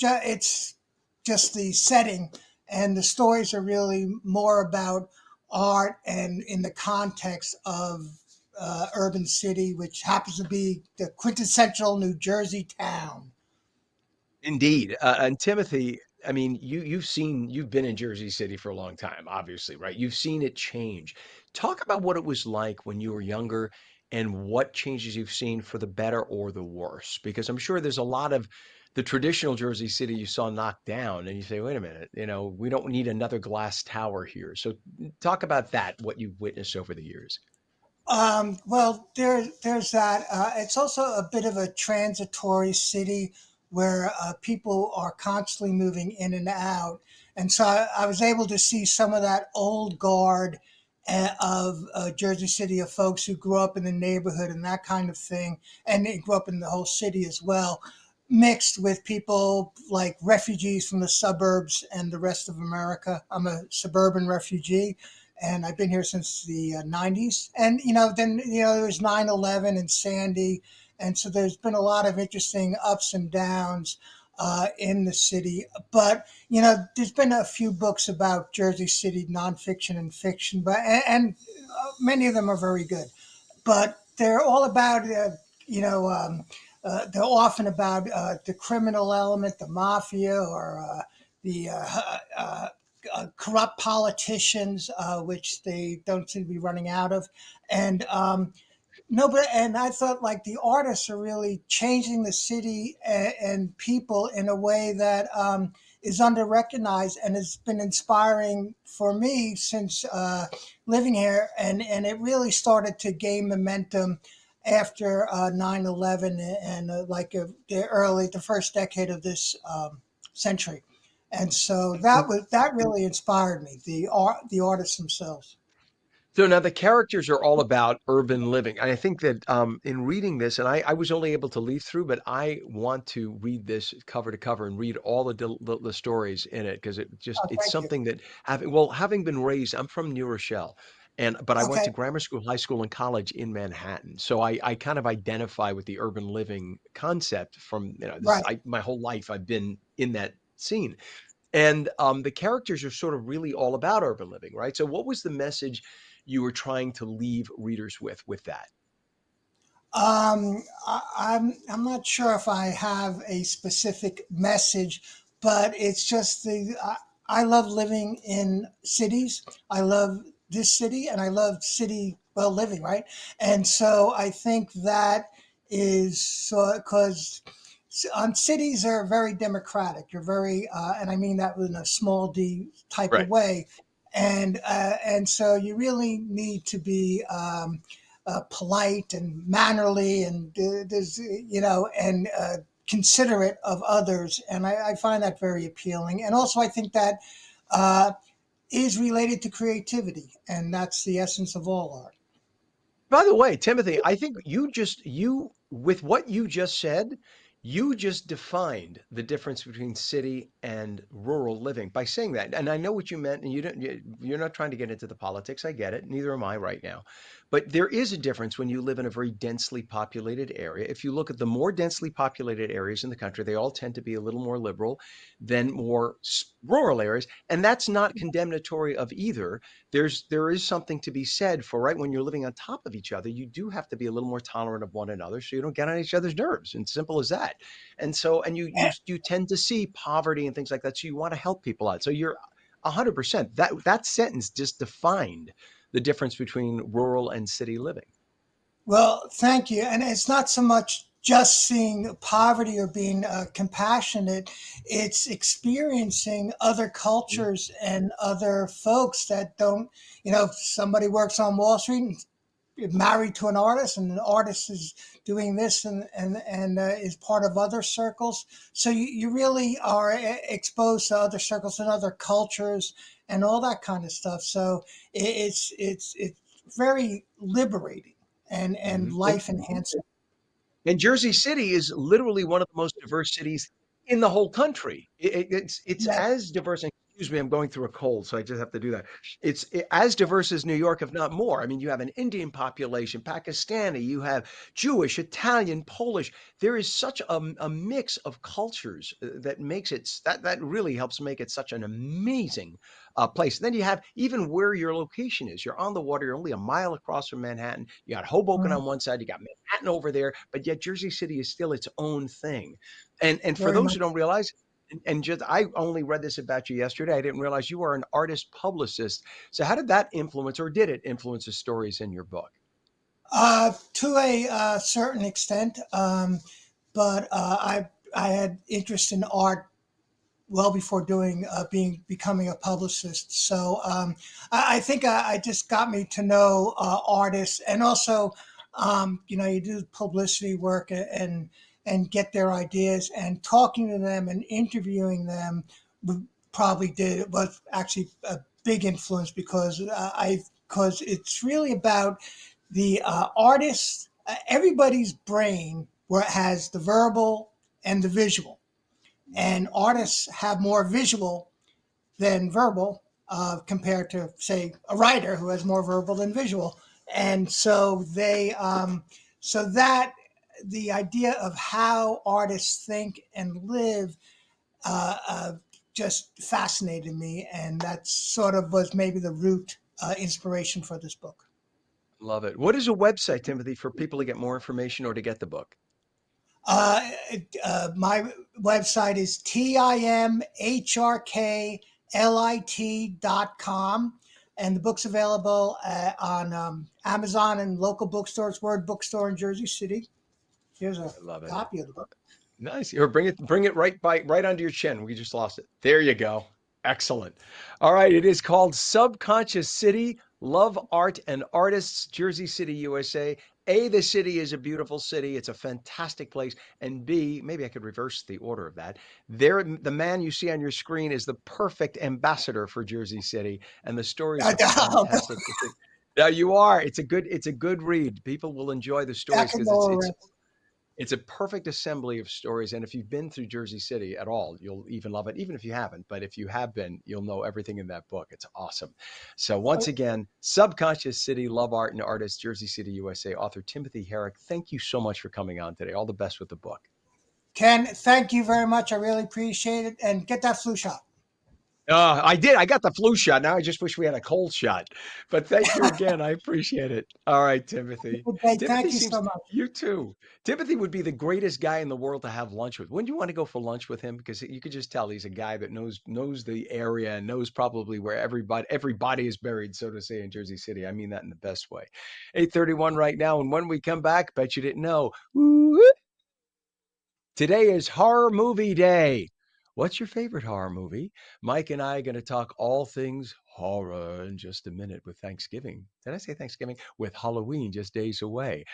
just the setting, and the stories are really more about art and in the context of urban city, which happens to be the quintessential New Jersey town. Indeed. And Timothy, I mean, you've been in Jersey City for a long time, obviously, right? You've seen it change. Talk about what it was like when you were younger and what changes you've seen for the better or the worse, because I'm sure there's a lot of the traditional Jersey City you saw knocked down and you say, wait a minute, we don't need another glass tower here. So talk about that, what you've witnessed over the years. Well, there's that. It's also a bit of a transitory city where people are constantly moving in and out. And so I was able to see some of that old guard of Jersey City, of folks who grew up in the neighborhood and that kind of thing. And they grew up in the whole city as well, mixed with people like refugees from the suburbs and the rest of America. I'm a suburban refugee, and I've been here since the 90s. And, then, there was 9/11 and Sandy. And so there's been a lot of interesting ups and downs in the city. But, there's been a few books about Jersey City, nonfiction and fiction, and many of them are very good. But they're all about, they're often about the criminal element, the mafia, or the corrupt politicians, which they don't seem to be running out of, and no, but and I thought like the artists are really changing the city and people in a way that is under-recognized and has been inspiring for me since living here, and it really started to gain momentum after 9/11 and the first decade of this century, and so that really inspired me. The artists themselves. So now the characters are all about urban living. And I think that in reading this, and I was only able to leaf through, but I want to read this cover to cover and read all the stories in it because it's Thank you. something that having been raised, I'm from New Rochelle. But I went to Okay. grammar school, high school, and college in Manhattan. So I kind of identify with the urban living concept from, Right. my whole life I've been in that scene. And the characters are sort of really all about urban living, right? So what was the message you were trying to leave readers with that? I'm not sure if I have a specific message, but it's just I love living in cities. I love this city, and I love city well living, right? And so I think that is so because cities are very democratic. You're very, and I mean that in a small d type of Right. way, and so you really need to be. Polite and mannerly and there's and considerate of others, and I find that very appealing. And also I think that uh, is related to creativity, and that's the essence of all art. By the way, Timothy, I think with what you just said, you just defined the difference between city and rural living by saying that. And I know what you meant, and you're not trying to get into the politics. I get it. Neither am I right now. But there is a difference when you live in a very densely populated area. If you look at the more densely populated areas in the country, they all tend to be a little more liberal than more rural areas. And that's not condemnatory of either. There is something to be said for right when you're living on top of each other, you do have to be a little more tolerant of one another so you don't get on each other's nerves. And simple as that. And so, and you tend to see poverty and things like that. So you want to help people out. So you're 100%. That sentence just defined the difference between rural and city living. Well, thank you. And it's not so much just seeing poverty or being compassionate, it's experiencing other cultures and other folks that don't, if somebody works on Wall Street and is married to an artist, and the artist is doing this and is part of other circles. So you really are exposed to other circles and other cultures and all that kind of stuff. So it's very liberating and Mhm. life enhancing. And Jersey City is literally one of the most diverse cities in the whole country. It's Yeah. as diverse. And excuse me, I'm going through a cold, so I just have to do that. As diverse as New York, if not more. I mean, you have an Indian population, Pakistani, you have Jewish, Italian, Polish. There is such a mix of cultures that makes that really helps make it such an amazing place. Then you have even where your location is. You're on the water. You're only a mile across from Manhattan. You got Hoboken Mhm. on one side. You got Manhattan over there. But yet Jersey City is still its own thing. And for Very those much. who don't realize, and just I only read this about you yesterday. I didn't realize you are an artist publicist. So how did that influence, or did it influence the stories in your book? To a certain extent, but I had interest in art well before becoming a publicist. So I think I just got me to know artists, and also you do publicity work and get their ideas, and talking to them and interviewing them probably was actually a big influence because because it's really about the artist. Everybody's brain where it has the verbal and the visual, and artists have more visual than verbal compared to, say, a writer who has more verbal than visual. And so so that the idea of how artists think and live uh, uh, just fascinated me, and that sort of was maybe the root inspiration for this book. Love it. What is a website, Timothy, for people to get more information or to get the book? My website is timhrk.com. lit.com. And the book's available on Amazon and local bookstores, Word Bookstore in Jersey City. Here's a copy of the book. Nice. Or bring it right under your chin. We just lost it. There you go. Excellent. All right. It is called Subconscious City, Love, Art, and Artists, Jersey City, USA. A, the city is a beautiful city. It's a fantastic place. And B, maybe I could reverse the order of that. The man you see on your screen is the perfect ambassador for Jersey City. And the stories are fantastic. Now you are. It's a good read. People will enjoy the stories because it's a perfect assembly of stories. And if you've been through Jersey City at all, you'll even love it. Even if you haven't, but if you have been, you'll know everything in that book. It's awesome. So once again, Subconscious City, Love, Art, and Artists, Jersey City, USA, author Timothy Herrick. Thank you so much for coming on today. All the best with the book. Ken, thank you very much. I really appreciate it. And get that flu shot. I did. I got the flu shot. Now I just wish we had a cold shot. But thank you again. I appreciate it. All right, Timothy. Thank you so much. You too. Timothy would be the greatest guy in the world to have lunch with. Wouldn't you want to go for lunch with him? Because you could just tell he's a guy that knows the area and knows probably where everybody is buried, so to say, in Jersey City. I mean that in the best way. 8:31 right now. And when we come back, bet you didn't know. Today is Horror Movie Day. What's your favorite horror movie? Mike and I are going to talk all things horror in just a minute with Thanksgiving. Did I say Thanksgiving? With Halloween just days away.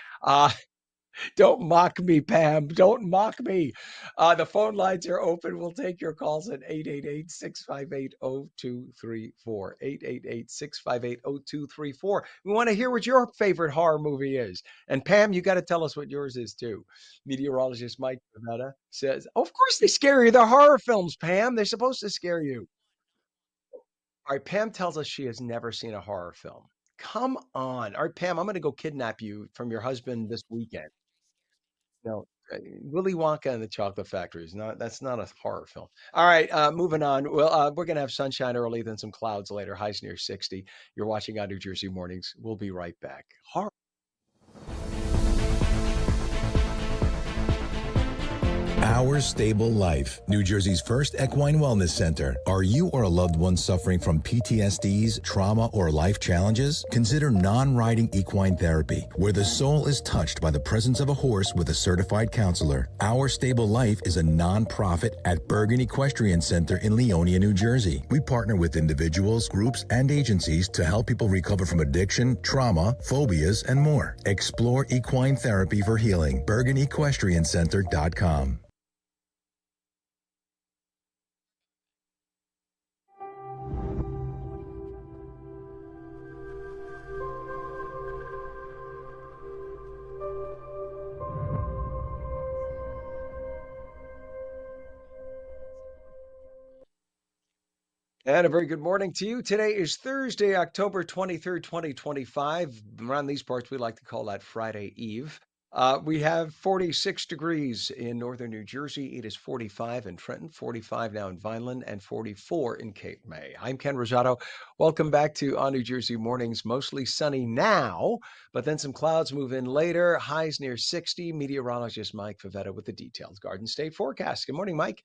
Don't mock me, Pam. Don't mock me. The phone lines are open. We'll take your calls at 888-658-0234. 888-658-0234. We want to hear what your favorite horror movie is. And Pam, you got to tell us what yours is too. Meteorologist Mike Favetta says, oh, of course they scare you. They're horror films, Pam. They're supposed to scare you. All right, Pam tells us she has never seen a horror film. Come on. All right, Pam, I'm going to go kidnap you from your husband this weekend. No, Willy Wonka and the Chocolate Factory is not. That's not a horror film. All right, moving on. Well, we're gonna have sunshine early, then some clouds later. Highs near 60. You're watching on New Jersey Mornings. We'll be right back. Horror. Our Stable Life, New Jersey's first equine wellness center. Are you or a loved one suffering from PTSDs, trauma, or life challenges? Consider non-riding equine therapy, where the soul is touched by the presence of a horse with a certified counselor. Our Stable Life is a non-profit at Bergen Equestrian Center in Leonia, New Jersey. We partner with individuals, groups, and agencies to help people recover from addiction, trauma, phobias, and more. Explore equine therapy for healing. BergenEquestrianCenter.com. And a very good morning to you. Today is Thursday, October 23rd, 2025. Around these parts, we like to call that Friday Eve. We have 46 degrees in northern New Jersey. It is 45 in Trenton, 45 now in Vineland, and 44 in Cape May. I'm Ken Rosato. Welcome back to On New Jersey Mornings. Mostly sunny now, but then some clouds move in later. Highs near 60. Meteorologist Mike Favetta with the detailed Garden State forecast. Good morning, Mike.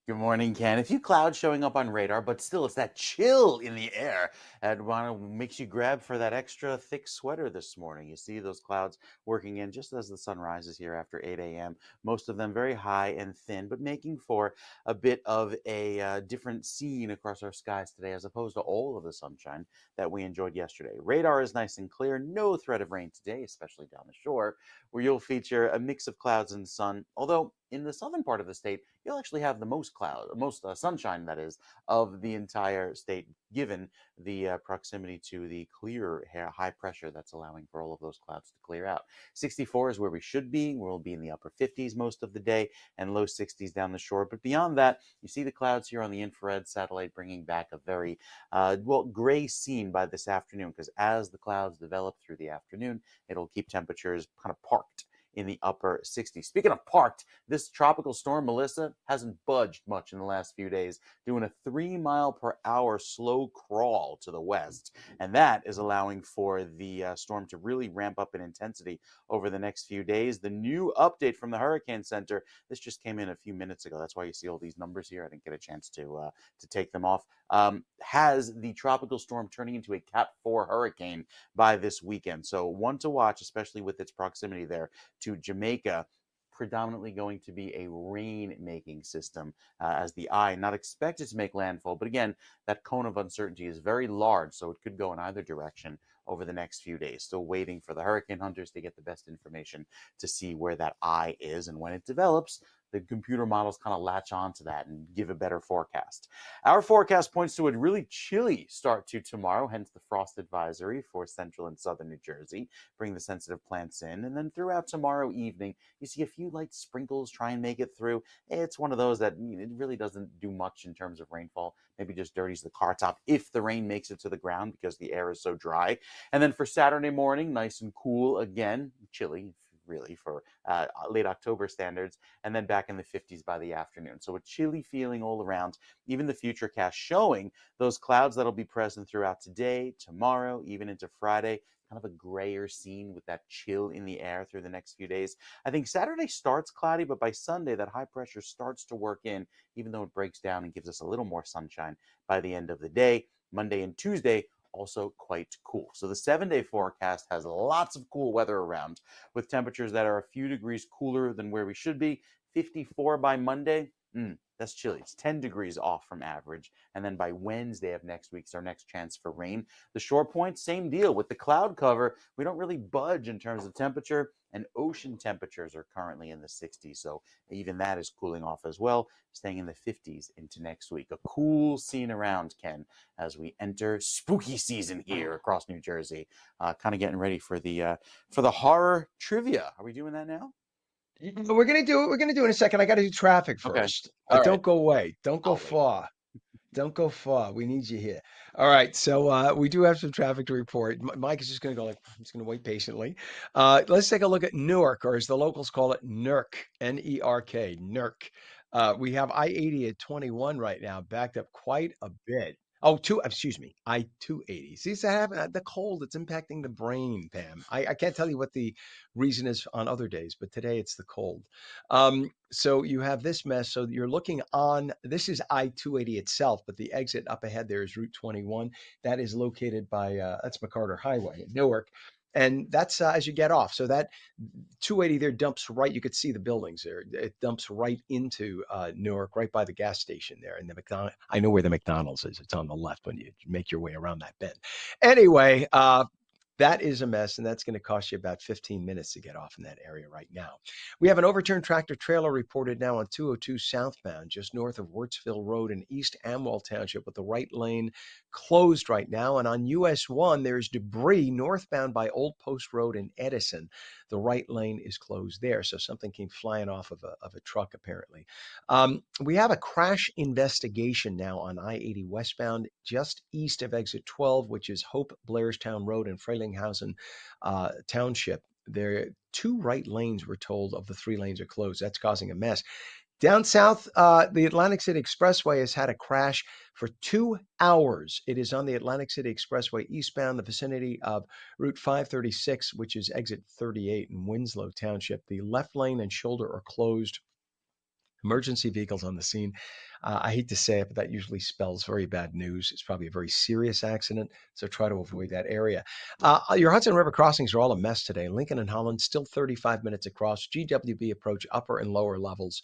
Good morning, Ken. A few clouds showing up on radar, but still it's that chill in the air that makes you grab for that extra thick sweater this morning. You see those clouds working in just as the sun rises here after 8 a.m. Most of them very high and thin, but making for a bit of a different scene across our skies today as opposed to all of the sunshine that we enjoyed yesterday. Radar is nice and clear. No threat of rain today, especially down the shore, where you'll feature a mix of clouds and sun, although in the southern part of the state, you'll actually have the most sunshine, that is, of the entire state, given the proximity to the clear high pressure that's allowing for all of those clouds to clear out. 64 is where we should be. We'll be in the upper 50s most of the day and low 60s down the shore. But beyond that, you see the clouds here on the infrared satellite bringing back a very, gray scene by this afternoon, because as the clouds develop through the afternoon, it'll keep temperatures kind of parked in the upper 60s. Speaking of parked, this tropical storm, Melissa, hasn't budged much in the last few days, doing a 3-mile-per-hour slow crawl to the west. And that is allowing for the storm to really ramp up in intensity over the next few days. The new update from the Hurricane Center, this just came in a few minutes ago. That's why you see all these numbers here. I didn't get a chance to take them off. Has the tropical storm turning into a Cat 4 hurricane by this weekend. So one to watch, especially with its proximity there to Jamaica. Predominantly going to be a rain-making system as the eye, not expected to make landfall. But again, that cone of uncertainty is very large, so it could go in either direction over the next few days. Still waiting for the hurricane hunters to get the best information to see where that eye is. And when it develops, the computer models kind of latch on to that and give a better forecast. Our forecast points to a really chilly start to tomorrow, hence the frost advisory for central and southern New Jersey. Bring the sensitive plants in. And then throughout tomorrow evening, you see a few light sprinkles try and make it through. It's one of those that it really doesn't do much in terms of rainfall. Maybe just dirties the car top if the rain makes it to the ground because the air is so dry. And then for Saturday morning, nice and cool again, chilly really for late October standards, and then back in the 50s by the afternoon. So a chilly feeling all around. Even the futurecast showing those clouds that'll be present throughout today, tomorrow, even into Friday. Kind of a grayer scene with that chill in the air through the next few days. I think Saturday starts cloudy, but by Sunday, that high pressure starts to work in, even though it breaks down and gives us a little more sunshine by the end of the day. Monday and Tuesday, also quite cool. So the 7-day forecast has lots of cool weather around with temperatures that are a few degrees cooler than where we should be. 54 by Monday. That's chilly. It's 10 degrees off from average. And then by Wednesday of next week is our next chance for rain. The short point, same deal. With the cloud cover, we don't really budge in terms of temperature, and ocean temperatures are currently in the 60s. So even that is cooling off as well, staying in the 50s into next week. A cool scene around, Ken, as we enter spooky season here across New Jersey. Kind of getting ready for the horror trivia. Are we doing that now? We're gonna do it. We're gonna do it in a second. I got to do traffic first. All Don't right. go away. Don't go far. Don't go far. We need you here. All right. So we do have some traffic to report. Mike is just going to go like, I'm just going to wait patiently. Let's take a look at Newark, or as the locals call it, NERC, N-E-R-K, NERC. We have I-80 at 21 right now, backed up quite a bit. Excuse me, I-280. See, it's happening. The cold, it's impacting the brain, Pam. I can't tell you what the reason is on other days, but today it's the cold. So you have this mess. So you're looking on, this is I-280 itself, but the exit up ahead there is Route 21. That is located by, that's McCarter Highway in Newark. And that's as you get off. So that 280 there dumps right. You could see the buildings there. It dumps right into Newark, right by the gas station there. And the McDonald's. I know where the McDonald's is. It's on the left when you make your way around that bend. Anyway, that is a mess, and that's going to cost you about 15 minutes to get off in that area right now. We have an overturned tractor trailer reported now on 202 southbound, just north of Wurtsville Road in East Amwell Township, with the right lane closed right now. And on US 1, there's debris northbound by Old Post Road in Edison. The right lane is closed there, so something came flying off of a truck, apparently. We have a crash investigation now on I-80 westbound, just east of exit 12, which is Hope Blairstown Road in Frelinghausen Township. There are 2 right lanes, we're told, of the 3 lanes are closed. That's causing a mess. Down south, the Atlantic City Expressway has had a crash for 2 hours. It is on the Atlantic City Expressway eastbound, the vicinity of Route 536, which is exit 38 in Winslow Township. The left lane and shoulder are closed. Emergency vehicles on the scene. I hate to say it, but that usually spells very bad news. It's probably a very serious accident, so try to avoid that area. Your Hudson River crossings are all a mess today. Lincoln and Holland still 35 minutes across. GWB approach upper and lower levels.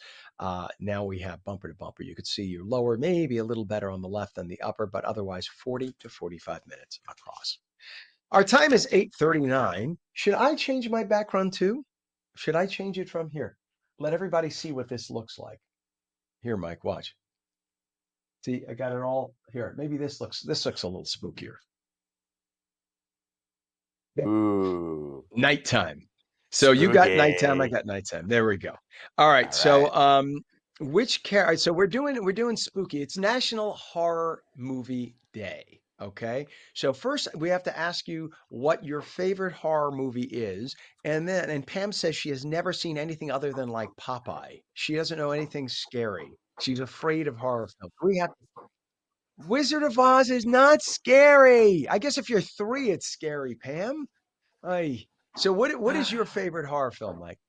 Now we have bumper to bumper. You could see your lower maybe a little better on the left than the upper, but otherwise 40 to 45 minutes across. Our time is 8:39. Should I change my background too? Should I change it from here? Let everybody see what this looks like. Here, Mike, watch. See, I got it all here. Maybe this looks a little spookier. Ooh. Nighttime. So you got nighttime, I got nighttime. There we go. All right. So so we're doing spooky. It's National Horror Movie Day. Okay. So first we have to ask you what your favorite horror movie is. And Pam says she has never seen anything other than like Popeye. She doesn't know anything scary. She's afraid of horror films. We have Wizard of Oz is not scary. I guess if you're 3, it's scary, Pam. Ay. So what is your favorite horror film like?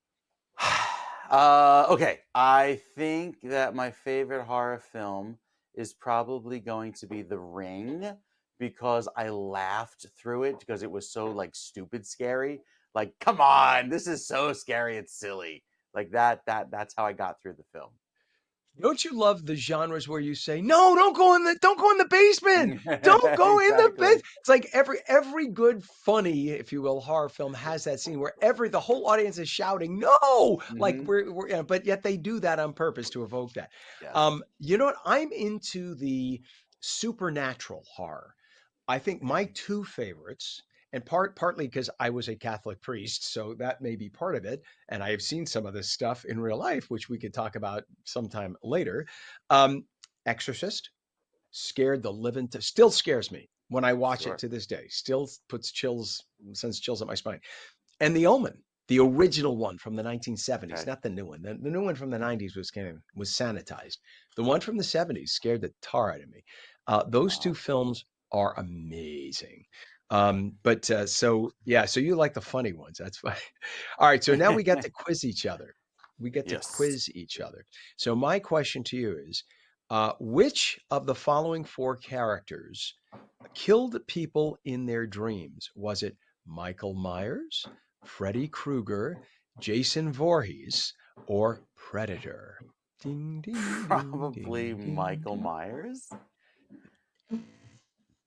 Okay, I think that my favorite horror film is probably going to be The Ring because I laughed through it because it was so like stupid scary. Like, come on, this is so scary, it's silly. Like that's how I got through the film. Don't you love the genres where you say, "No, don't go in the basement. Don't go in the Exactly. bed." It's like every good funny, if you will, horror film has that scene where the whole audience is shouting, "No!" Like Mhm. but yet they do that on purpose to evoke that. Yes. You know what? I'm into the supernatural horror. I think my 2 favorites, and partly because I was a Catholic priest, so that may be part of it, and I have seen some of this stuff in real life, which we could talk about sometime later. Um, Exorcist scared the living still scares me when I watch it Sure. to this day. Still sends chills up my spine. And The Omen, the original one from the 1970s, Okay. not the new one. The new one from the 90s was sanitized. The one from the 70s scared the tar out of me. Those 2 films are amazing. So you like the funny ones. That's fine. All right, so now we got to quiz each other. We get to Yes. quiz each other. So my question to you is, which of the following 4 characters killed people in their dreams? Was it Michael Myers, Freddy Krueger, Jason Voorhees, or Predator? Ding, ding, ding, Probably ding, ding, Michael ding. Myers.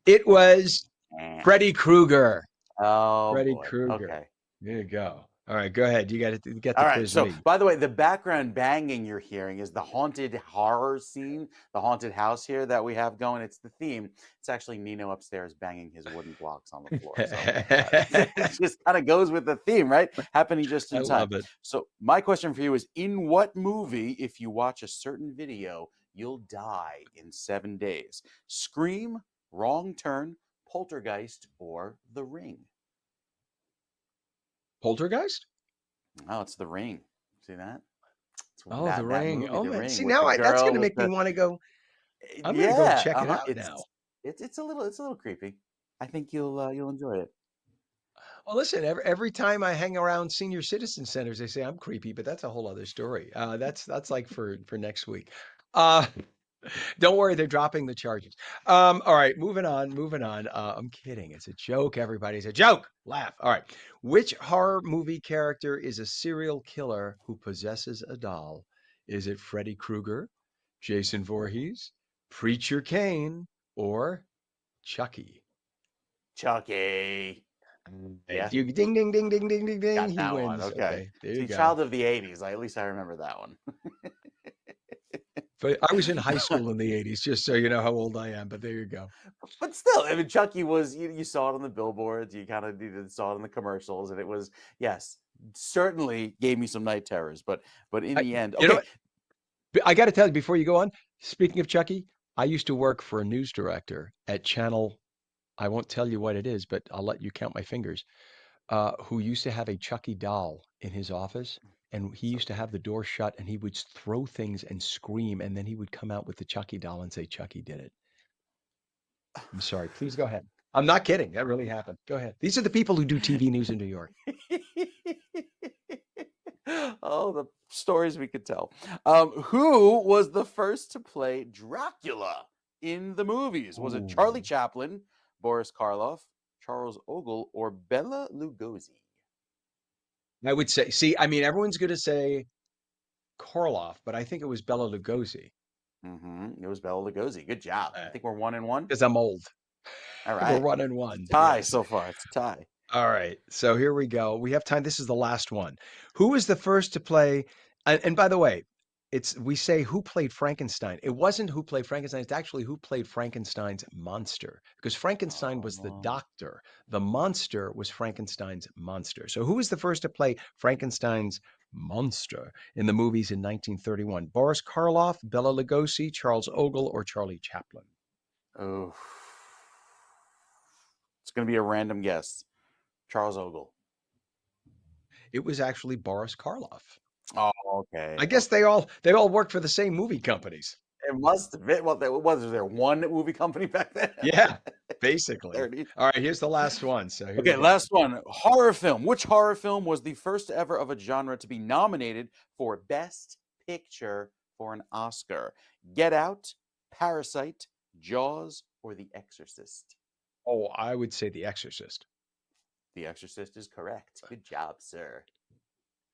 It was Eh. Freddy Krueger. Oh Freddy boy. Krueger. Okay. There you go. All right, go ahead. You got to All right. quiz So, me. by the way, the background banging you're hearing is the haunted horror scene, the haunted house here that we have going. It's the theme. It's actually Nino upstairs banging his wooden blocks on the floor. So it just kind of goes with the theme, right? Happening just I in time. love it. So, my question for you is: in what movie, if you watch a certain video, you'll die in 7 days? Scream, Wrong Turn, Poltergeist, or The Ring? Poltergeist? Oh, it's The Ring. See that? It's Oh, The that Ring. movie, Oh The man. Ring, See, with the that's going girl to with make me the want to go. I'm going to go yeah, check it out it's now. it's a little creepy. I think you'll enjoy it. Well, listen, every time I hang around senior citizen centers, they say I'm creepy, but that's a whole other story. That's like for next week. Uh, don't worry, they're dropping the charges. All right, moving on, moving on. I'm kidding. It's a joke, everybody. It's a joke. Laugh. All right. Which horror movie character is a serial killer who possesses a doll? Is it Freddy Krueger, Jason Voorhees, Preacher Kane, or Chucky? Chucky. Yeah, Thank you. Ding, ding, ding, ding, ding, ding, ding. got He that one. wins. Okay. Okay, there you See, go. child of the '80s. At least I remember that one. But I was in high school in the 80s, just so you know how old I am. But there you go. But still, I mean, Chucky was you saw it on the billboards. You kind of saw it in the commercials, and it was yes, certainly gave me some night terrors. But in the end, You know okay. what? I got to tell you before you go on. Speaking of Chucky, I used to work for a news director at Channel. I won't tell you what it is, but I'll let you count my fingers. Who used to have a Chucky doll in his office, and he used to have the door shut, and he would throw things and scream, and then he would come out with the Chucky doll and say Chucky did it. I'm sorry. Please go ahead. I'm not kidding. That really happened. Go ahead. These are the people who do TV news in New York. Oh, the stories we could tell. Who was the first to play Dracula in the movies? Was it Charlie Ooh. Chaplin, Boris Karloff, Charles Ogle, or Bela Lugosi? I would say, see, I mean, everyone's going to say Korolev, but I think it was Bela Lugosi It was Bela Lugosi. Good job. I think we're 1-1. because I'm old. All We're right. 1-1. It's a tie Yes. so far. It's a tie. All right. So here we go. We have time. This is the last one. Who was the first to play? And by the way, we say who played Frankenstein. It wasn't who played Frankenstein. It's actually who played Frankenstein's monster because Frankenstein was the doctor. The monster was Frankenstein's monster. So who was the first to play Frankenstein's monster in the movies in 1931? Boris Karloff, Bela Lugosi, Charles Ogle, or Charlie Chaplin? Oh, going to be a random guess. Charles Ogle. It was actually Boris Karloff. Oh, okay. I guess they all work for the same movie companies. It must have been. Well, was there one movie company back then? Yeah, basically. 30. All right, here's the last one. So here we Okay, go. last one. Horror film. Which horror film was the first ever of a genre to be nominated for Best Picture for an Oscar? Get Out, Parasite, Jaws, or The Exorcist? Oh, I would say The Exorcist. The Exorcist is correct. Good job, sir.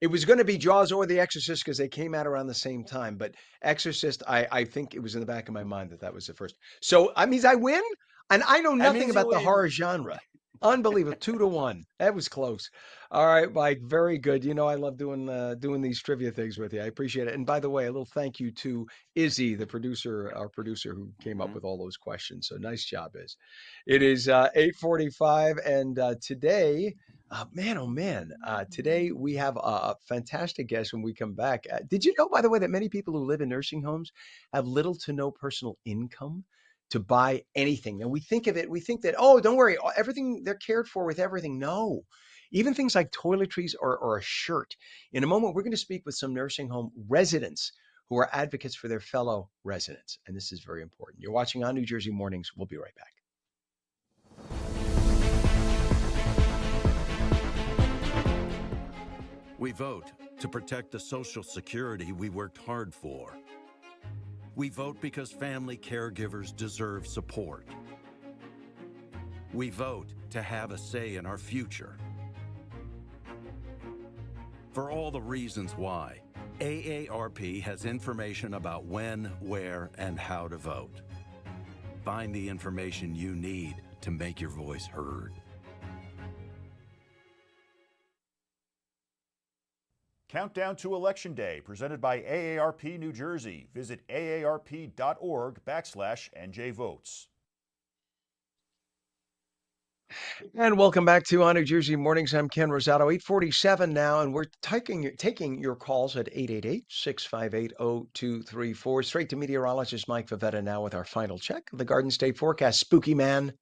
It was going to be Jaws or The Exorcist because they came out around the same time. But Exorcist, I think it was in the back of my mind that was the first. So that means I win, and I know nothing about the horror genre. Unbelievable, 2-1. That was close. All right, Mike, very good. You know I love doing these trivia things with you. I appreciate it. And by the way, a little thank you to Izzy, the producer, our producer who came up with all those questions. So nice job, Iz. It is 8:45, and today. Man, oh man, today we have a fantastic guest when we come back. Did you know, by the way, that many people who live in nursing homes have little to no personal income to buy anything? And we think of it, we think that, oh, don't worry, everything, they're cared for with everything. No, even things like toiletries or a shirt. In a moment, we're going to speak with some nursing home residents who are advocates for their fellow residents. And this is very important. You're watching On New Jersey Mornings. We'll be right back. We vote to protect the Social Security we worked hard for. We vote because family caregivers deserve support. We vote to have a say in our future. For all the reasons why, AARP has information about when, where, and how to vote. Find the information you need to make your voice heard. Countdown to Election Day, presented by AARP New Jersey. Visit aarp.org/NJ Votes. And welcome back to On New Jersey Mornings. I'm Ken Rosato, 8:47 now, and we're taking your calls at 888-658-0234. Straight to meteorologist Mike Favetta now with our final check of the Garden State forecast. Spooky man.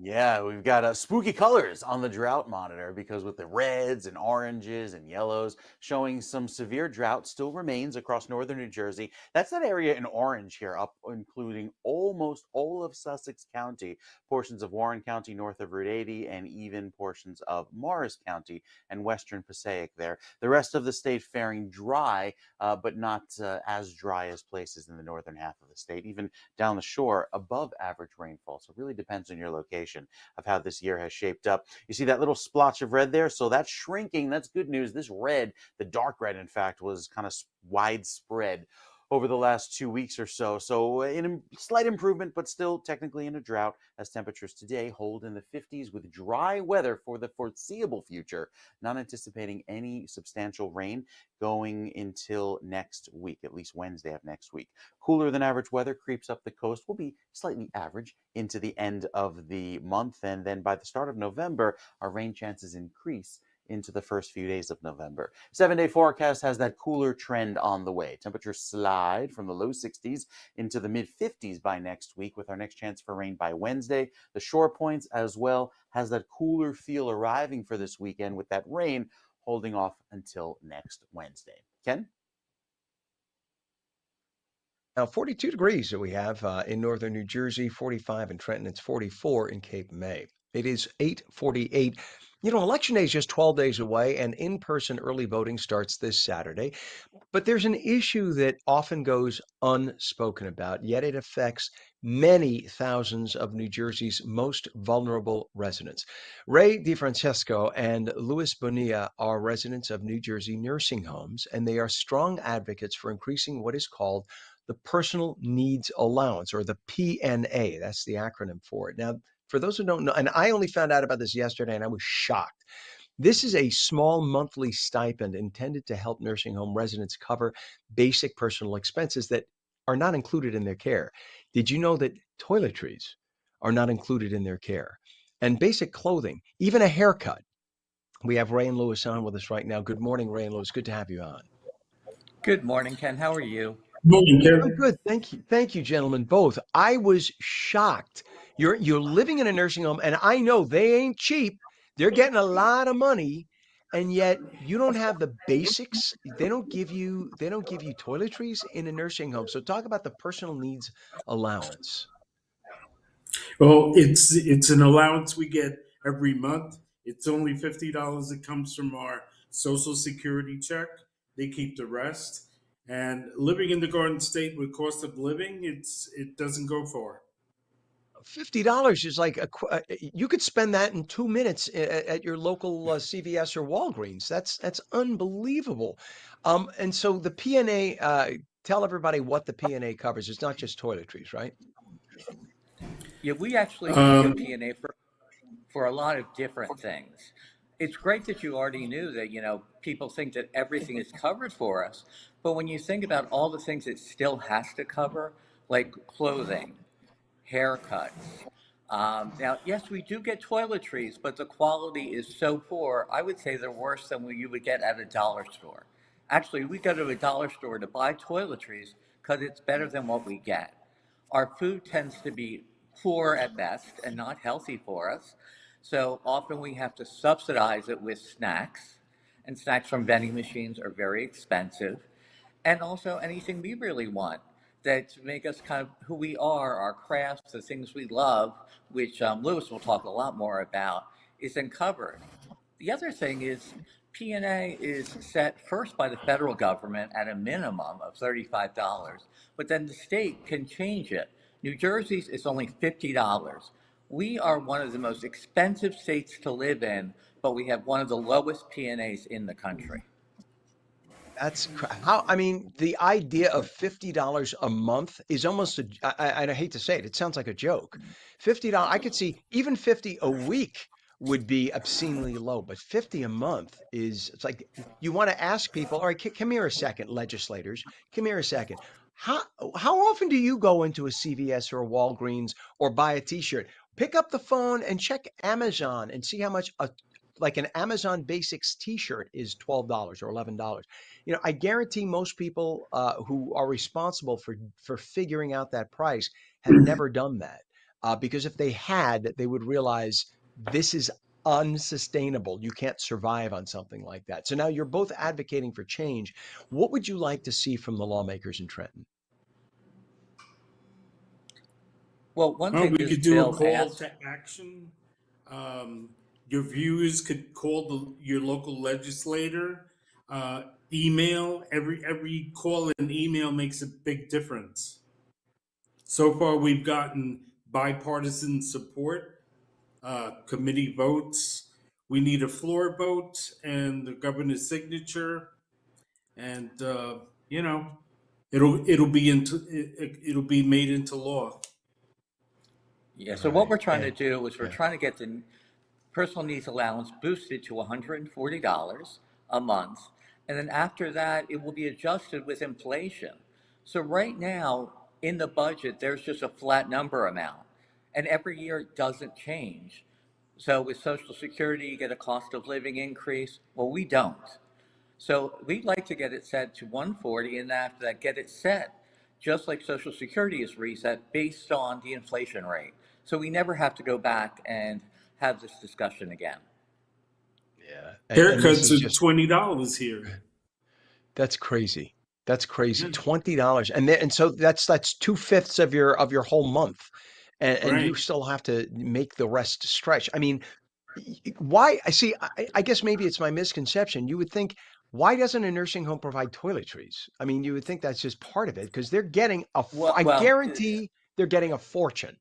Yeah, we've got spooky colors on the drought monitor because with the reds and oranges and yellows showing some severe drought still remains across northern New Jersey. That's that area in orange here, up including almost all of Sussex County, portions of Warren County north of Route 80, and even portions of Morris County and western Passaic there. The rest of the state faring dry, but not as dry as places in the northern half of the state, even down the shore above average rainfall. So it really depends on your location of how this year has shaped up. You see that little splotch of red there? So that's shrinking. That's good news. This red, the dark red, in fact, was kind of widespread over the last 2 weeks or so. So in a slight improvement, but still technically in a drought as temperatures today hold in the 50s with dry weather for the foreseeable future, not anticipating any substantial rain going until next week, at least Wednesday of next week. Cooler than average weather creeps up the coast, will be slightly average into the end of the month. And then by the start of November, our rain chances increase into the first few days of November. 7-day forecast has that cooler trend on the way. Temperatures slide from the low 60s into the mid 50s by next week, with our next chance for rain by Wednesday. The shore points as well has that cooler feel arriving for this weekend, with that rain holding off until next Wednesday. Ken? Now, 42 degrees that we have in northern New Jersey, 45 in Trenton, it's 44 in Cape May. It is 8:48. You know, Election Day is just 12 days away, and in-person early voting starts this Saturday. But there's an issue that often goes unspoken about, yet it affects many thousands of New Jersey's most vulnerable residents. Ray DiFrancesco and Luis Bonilla are residents of New Jersey nursing homes, and they are strong advocates for increasing what is called the Personal Needs Allowance, or the PNA. That's the acronym for it. Now, for those who don't know, and I only found out about this yesterday and I was shocked. This is a small monthly stipend intended to help nursing home residents cover basic personal expenses that are not included in their care. Did you know that toiletries are not included in their care? And basic clothing, even a haircut. We have Ray and Lewis on with us right now. Good morning, Ray and Lewis. Good to have you on. Good morning, Ken. How are you? Morning, I'm Karen. good. Thank you, gentlemen, both. I was shocked. You're living in a nursing home, and I know they ain't cheap. They're getting a lot of money, and yet you don't have the basics. They don't give you toiletries in a nursing home. So talk about the personal needs allowance. Well, it's an allowance we get every month. It's only $50. It comes from our Social Security check. They keep the rest. And living in the Garden State with cost of living, it doesn't go far. $50 is like you could spend that in 2 minutes at your local CVS or Walgreens. That's unbelievable. And so the PNA, tell everybody what the PNA covers. It's not just toiletries, right? Yeah, we actually Um, get PNA for a lot of different things. It's great that you already knew that, people think that everything is covered for us. But when you think about all the things it still has to cover, like clothing, haircuts. Now, yes, we do get toiletries, but the quality is so poor. I would say they're worse than what you would get at a dollar store. Actually, we go to a dollar store to buy toiletries because it's better than what we get. Our food tends to be poor at best and not healthy for us. So often we have to subsidize it with snacks, and snacks from vending machines are very expensive, and also anything we really want that make us kind of who we are, our crafts, the things we love, which Lewis will talk a lot more about, isn't covered. The other thing is P&A is set first by the federal government at a minimum of $35, but then the state can change it. New Jersey's is only $50. We are one of the most expensive states to live in, but we have one of the lowest P&As in the country. How, I mean, the idea of $50 a month is almost I hate to say it, it sounds like a joke. $50, I could see even 50 a week would be obscenely low, but 50 a month is, it's like you want to ask people, all right, come here a second, legislators, come here a second. How how often do you go into a CVS or a Walgreens or buy a t-shirt? Pick up the phone and check Amazon and see how much like an Amazon Basics t-shirt is $12 or $11. I guarantee most people who are responsible for figuring out that price have never done that. Because if they had, they would realize this is unsustainable. You can't survive on something like that. So now you're both advocating for change. What would you like to see from the lawmakers in Trenton? Well, one well, thing we this could do a bill call asks. to action. Your viewers could call your local legislator. Email every call and email makes a big difference. So far, we've gotten bipartisan support, committee votes. We need a floor vote and the governor's signature, and you know, it'll be made into law. Yeah, so what Right. we're trying to And do is we're yeah. trying to get the personal needs allowance boosted to $140 a month. And then after that, it will be adjusted with inflation. So right now, in the budget, there's just a flat number amount. And every year it doesn't change. So with Social Security, you get a cost of living increase. Well, we don't. So we'd like to get it set to 140 and after that, get it set just like Social Security is reset based on the inflation rate. So we never have to go back and have this discussion again. Yeah. And this Haircuts is are just $20 here. That's crazy. That's crazy. Yeah. $20. And so that's two-fifths of your whole month. And you Right. still have to make the rest stretch. I mean, why? I see. I guess maybe it's my misconception. You would think, why doesn't a nursing home provide toiletries? I mean, you would think that's just part of it because they're getting I Well, guarantee they're getting a fortune.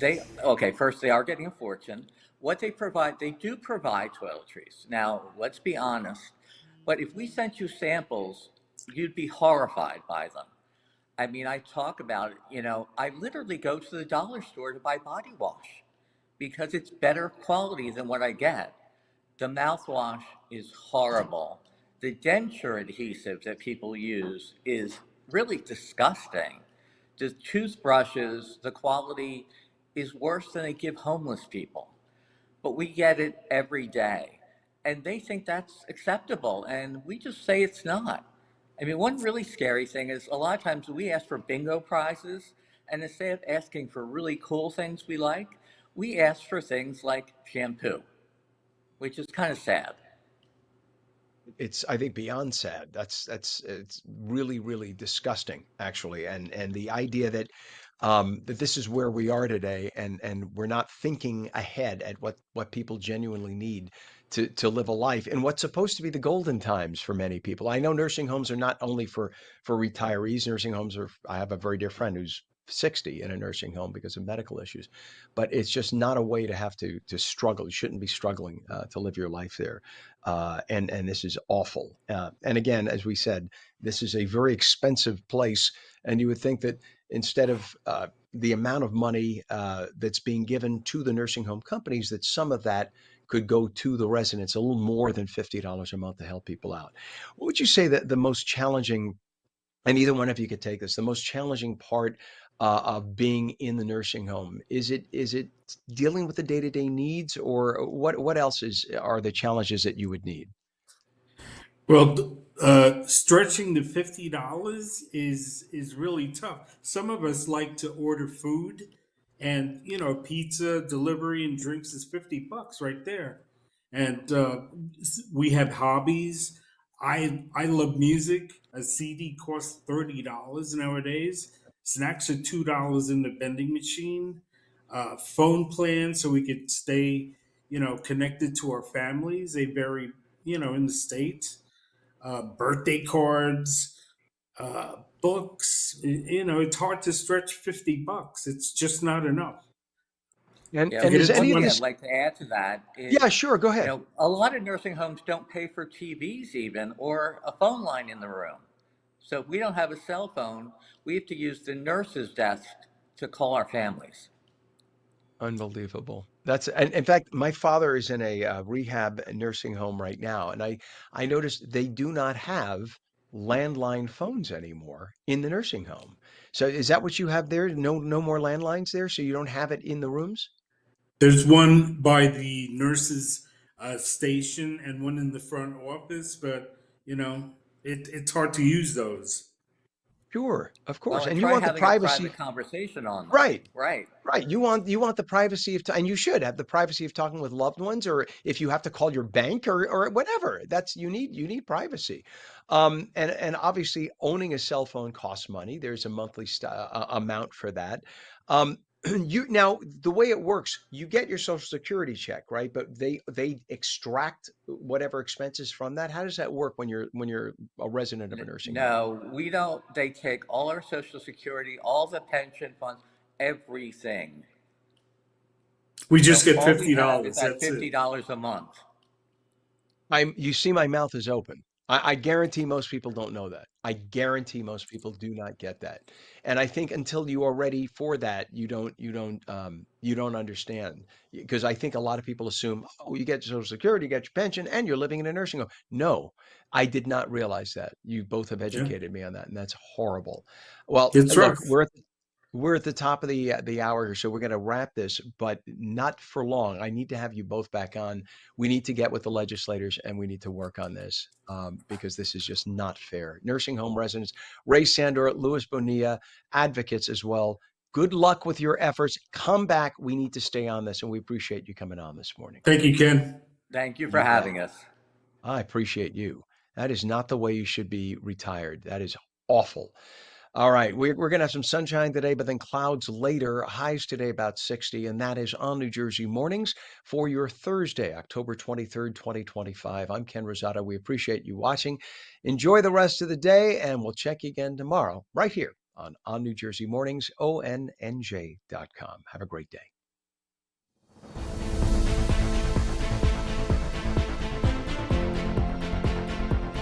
okay, first they are getting a fortune. What they do provide toiletries. Now, let's be honest, but if we sent you samples, you'd be horrified by them. I mean, I talk about it, I literally go to the dollar store to buy body wash because it's better quality than what I get. The mouthwash is horrible. The denture adhesive that people use is really disgusting. The toothbrushes, the quality is worse than they give homeless people. But we get it every day. And they think that's acceptable. And we just say it's not. I mean, one really scary thing is a lot of times we ask for bingo prizes, and instead of asking for really cool things we like, we ask for things like shampoo, which is kind of sad. It's, I think, beyond sad. That's it's really, really disgusting, actually. And the idea that that this is where we are today, and we're not thinking ahead at what people genuinely need to live a life in what's supposed to be the golden times for many people. I know nursing homes are not only for retirees. Nursing homes are. I have a very dear friend who's 60 in a nursing home because of medical issues, but it's just not a way to have to struggle. You shouldn't be struggling to live your life there, and this is awful. And again, as we said, this is a very expensive place, and you would think that instead of the amount of money that's being given to the nursing home companies, that some of that could go to the residents, a little more than $50 a month to help people out. What would you say that the most challenging, and either one of you could take this, the most challenging part of being in the nursing home? Is it dealing with the day-to-day needs, or what else are the challenges that you would need? Well, stretching to $50 is really tough. Some of us like to order food, and pizza, delivery, and drinks is $50 right there. And we have hobbies. I love music. A CD costs $30 nowadays. Snacks are $2 in the vending machine. Phone plans so we could stay, connected to our families. They vary, in the States. Birthday cards, books. It's hard to stretch $50. It's just not enough. Yeah, And is one any of thing I'd this? like to add to that Yeah, is, sure, go ahead. a lot of nursing homes don't pay for TVs even or a phone line in the room. So if we don't have a cell phone, we have to use the nurse's desk to call our families. Unbelievable. That's, and in fact, my father is in a rehab nursing home right now, and I noticed they do not have landline phones anymore in the nursing home. So is that what you have there? No more landlines there, so you don't have it in the rooms? There's one by the nurse's station and one in the front office, but it's hard to use those. Sure, of Well, course. and And you try want the having a privacy. private conversation on them. Right. Right. Right. You want the privacy of, and you should have the privacy of talking with loved ones, or if you have to call your bank or whatever. That's, you need privacy. And obviously owning a cell phone costs money. There's a monthly amount for that. You, now the way it works, you get your Social Security check, right? But they extract whatever expenses from that. How does that work when you're a resident of a nursing home? No, we don't. They take all our Social Security, all the pension funds, everything. We just get All we have is $50. that That's it. $50 a month. You see, my mouth is open. I guarantee most people don't know that. I guarantee most people do not get that. And I think until you are ready for that, you don't understand. Because I think a lot of people assume, oh, you get Social Security, you get your pension, and you're living in a nursing home. No, I did not realize that. You both have Yeah, educated me on that, and that's horrible. Well, it's look, rough. we're at the top of the hour here, so we're going to wrap this, but not for long. I need to have you both back on. We need to get with the legislators, and we need to work on this, because this is just not fair. Nursing home residents, Ray Sandor, Louis Bonilla, advocates as well. Good luck with your efforts. Come back. We need to stay on this, and we appreciate you coming on this morning. Thank you, Ken. Thank you for You bet. having us. I appreciate you. That is not the way you should be retired. That is awful. All right, we're going to have some sunshine today, but then clouds later. Highs today about 60, and that is on New Jersey Mornings for your Thursday, October 23rd, 2025. I'm Ken Rosato. We appreciate you watching. Enjoy the rest of the day, and we'll check you again tomorrow right here on New Jersey Mornings, ONNJ.com. Have a great day.